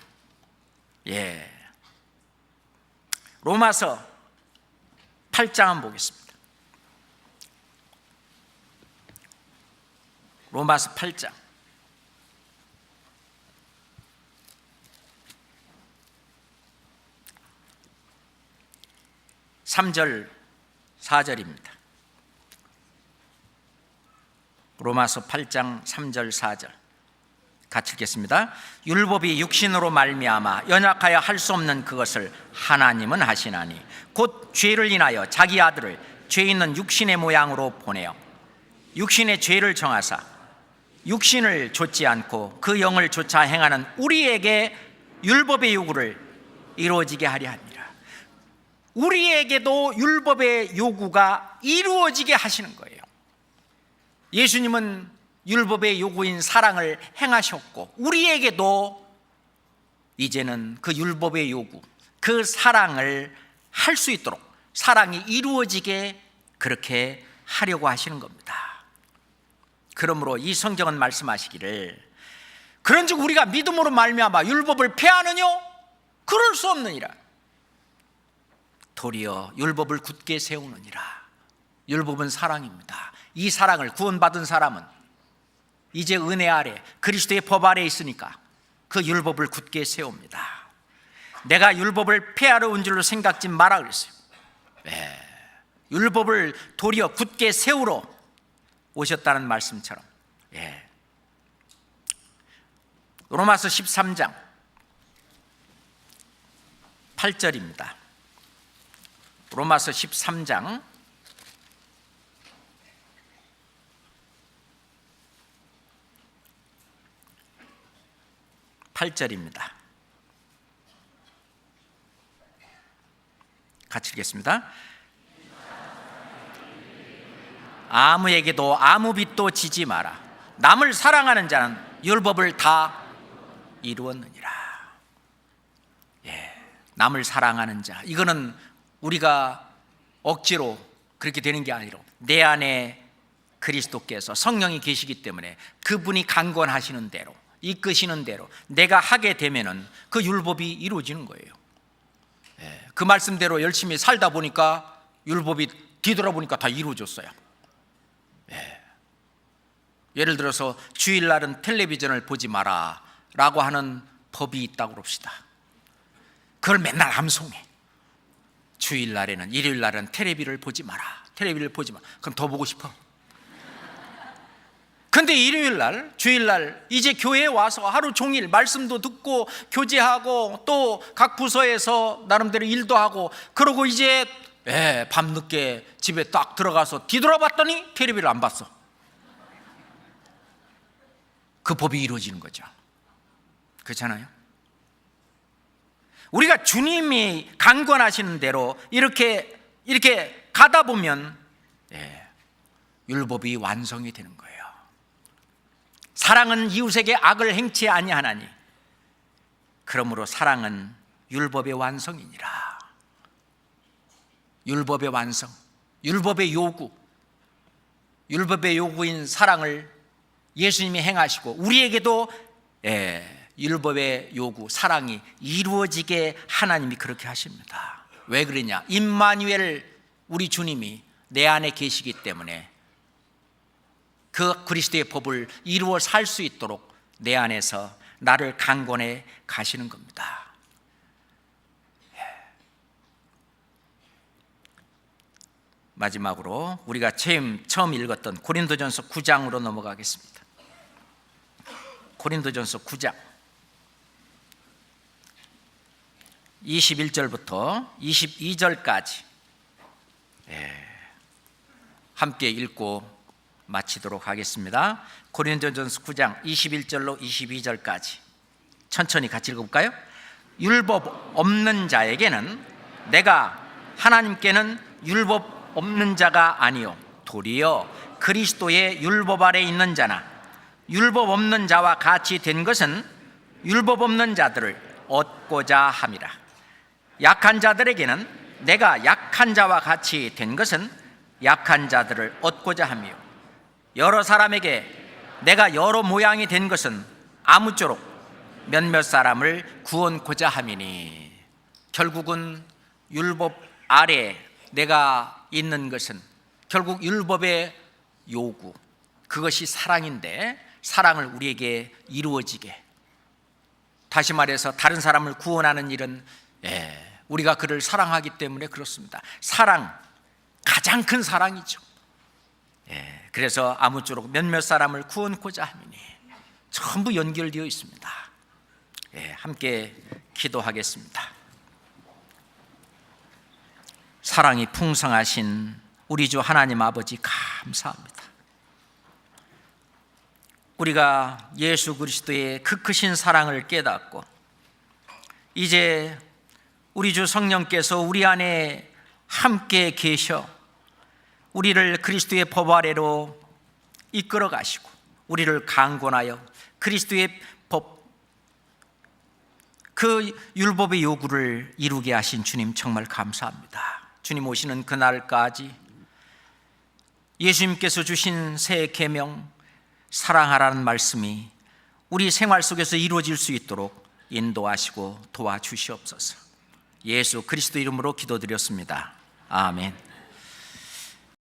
로마서 8장 한번 보겠습니다. 로마서 8장. (3절) (4절입니다) 로마서 8장 3절 4절 같이 읽겠습니다. 율법이 육신으로 말미암아 연약하여 할 수 없는 그것을 하나님은 하시나니 곧 죄를 인하여 자기 아들을 죄 있는 육신의 모양으로 보내어 육신의 죄를 정하사 육신을 좇지 않고 그 영을 좇아 행하는 우리에게 율법의 요구를 이루어지게 하려 합니다. 우리에게도 율법의 요구가 이루어지게 하시는 거예요. 예수님은 율법의 요구인 사랑을 행하셨고, 우리에게도 이제는 그 율법의 요구, 그 사랑을 할 수 있도록 사랑이 이루어지게 그렇게 하려고 하시는 겁니다. 그러므로 이 성경은 말씀하시기를, 그런즉 우리가 믿음으로 말미암아 율법을 폐하느뇨? 그럴 수 없느니라. 도리어 율법을 굳게 세우느니라. 율법은 사랑입니다. 이 사랑을, 구원받은 사람은 이제 은혜 아래, 그리스도의 법 아래 있으니까 그 율법을 굳게 세웁니다. 내가 율법을 폐하러 온 줄로 생각지 마라 그랬어요. 율법을 도리어 굳게 세우러 오셨다는 말씀처럼. 로마서 13장 8절입니다. 로마서 13장 8절입니다. 같이 읽겠습니다. 아무에게도 아무 빚도 지지 마라. 남을 사랑하는 자는 율법을 다 이루었느니라. 남을 사랑하는 자, 이거는 우리가 억지로 그렇게 되는 게 아니라 내 안에 그리스도께서 성령이 계시기 때문에 그분이 강권하시는 대로, 이끄시는 대로 내가 하게 되면은 그 율법이 이루어지는 거예요. 그 말씀대로 열심히 살다 보니까 율법이 뒤돌아보니까 다 이루어졌어요. 예를 들어서 주일날은 텔레비전을 보지 마라 라고 하는 법이 있다고 합시다. 그걸 맨날 암송해. 주일날에는, 일요일날은 텔레비를 보지 마라, 텔레비를 보지 마. 그럼 더 보고 싶어. 근데 일요일날, 주일날 이제 교회에 와서 하루 종일 말씀도 듣고 교제하고 또 각 부서에서 나름대로 일도 하고 그러고 이제 밤늦게 집에 딱 들어가서 뒤돌아봤더니 텔레비를 안 봤어. 그 법이 이루어지는 거죠. 그렇잖아요. 우리가 주님이 강권하시는 대로 이렇게 가다 보면 율법이 완성이 되는 거예요. 사랑은 이웃에게 악을 행치 아니하나니 그러므로 사랑은 율법의 완성이니라. 율법의 완성, 율법의 요구, 율법의 요구인 사랑을 예수님이 행하시고 우리에게도 율법의 요구, 사랑이 이루어지게 하나님이 그렇게 하십니다. 왜 그러냐? 임마누엘, 우리 주님이 내 안에 계시기 때문에 그 그리스도의 법을 이루어 살 수 있도록 내 안에서 나를 강권해 가시는 겁니다. 마지막으로 우리가 처음 읽었던 고린도전서 9장으로 넘어가겠습니다. 고린도전서 9장 21절부터 22절까지 함께 읽고 마치도록 하겠습니다. 고린도전서 9장 21절로 22절까지 천천히 같이 읽어볼까요? 율법 없는 자에게는 내가 하나님께는 율법 없는 자가 아니요 도리어 그리스도의 율법 아래 있는 자나 율법 없는 자와 같이 된 것은 율법 없는 자들을 얻고자 함이라. 약한 자들에게는 내가 약한 자와 같이 된 것은 약한 자들을 얻고자 함이요 여러 사람에게 내가 여러 모양이 된 것은 아무쪼록 몇몇 사람을 구원고자 함이니. 결국은 율법 아래 내가 있는 것은 결국 율법의 요구, 그것이 사랑인데 사랑을 우리에게 이루어지게, 다시 말해서 다른 사람을 구원하는 일은 우리가 그를 사랑하기 때문에 그렇습니다. 사랑, 가장 큰 사랑이죠. 그래서 아무쪼록 몇몇 사람을 구원고자 함이니 전부 연결되어 있습니다. 함께 기도하겠습니다. 사랑이 풍성하신 우리 주 하나님 아버지 감사합니다. 우리가 예수 그리스도의 그 크신 사랑을 깨닫고 이제 우리 주 성령께서 우리 안에 함께 계셔 우리를 그리스도의 법 아래로 이끌어 가시고 우리를 강권하여 그리스도의 법, 그 율법의 요구를 이루게 하신 주님 정말 감사합니다. 주님 오시는 그날까지 예수님께서 주신 새 계명 사랑하라는 말씀이 우리 생활 속에서 이루어질 수 있도록 인도하시고 도와주시옵소서. 예수 그리스도 이름으로 기도드렸습니다. 아멘.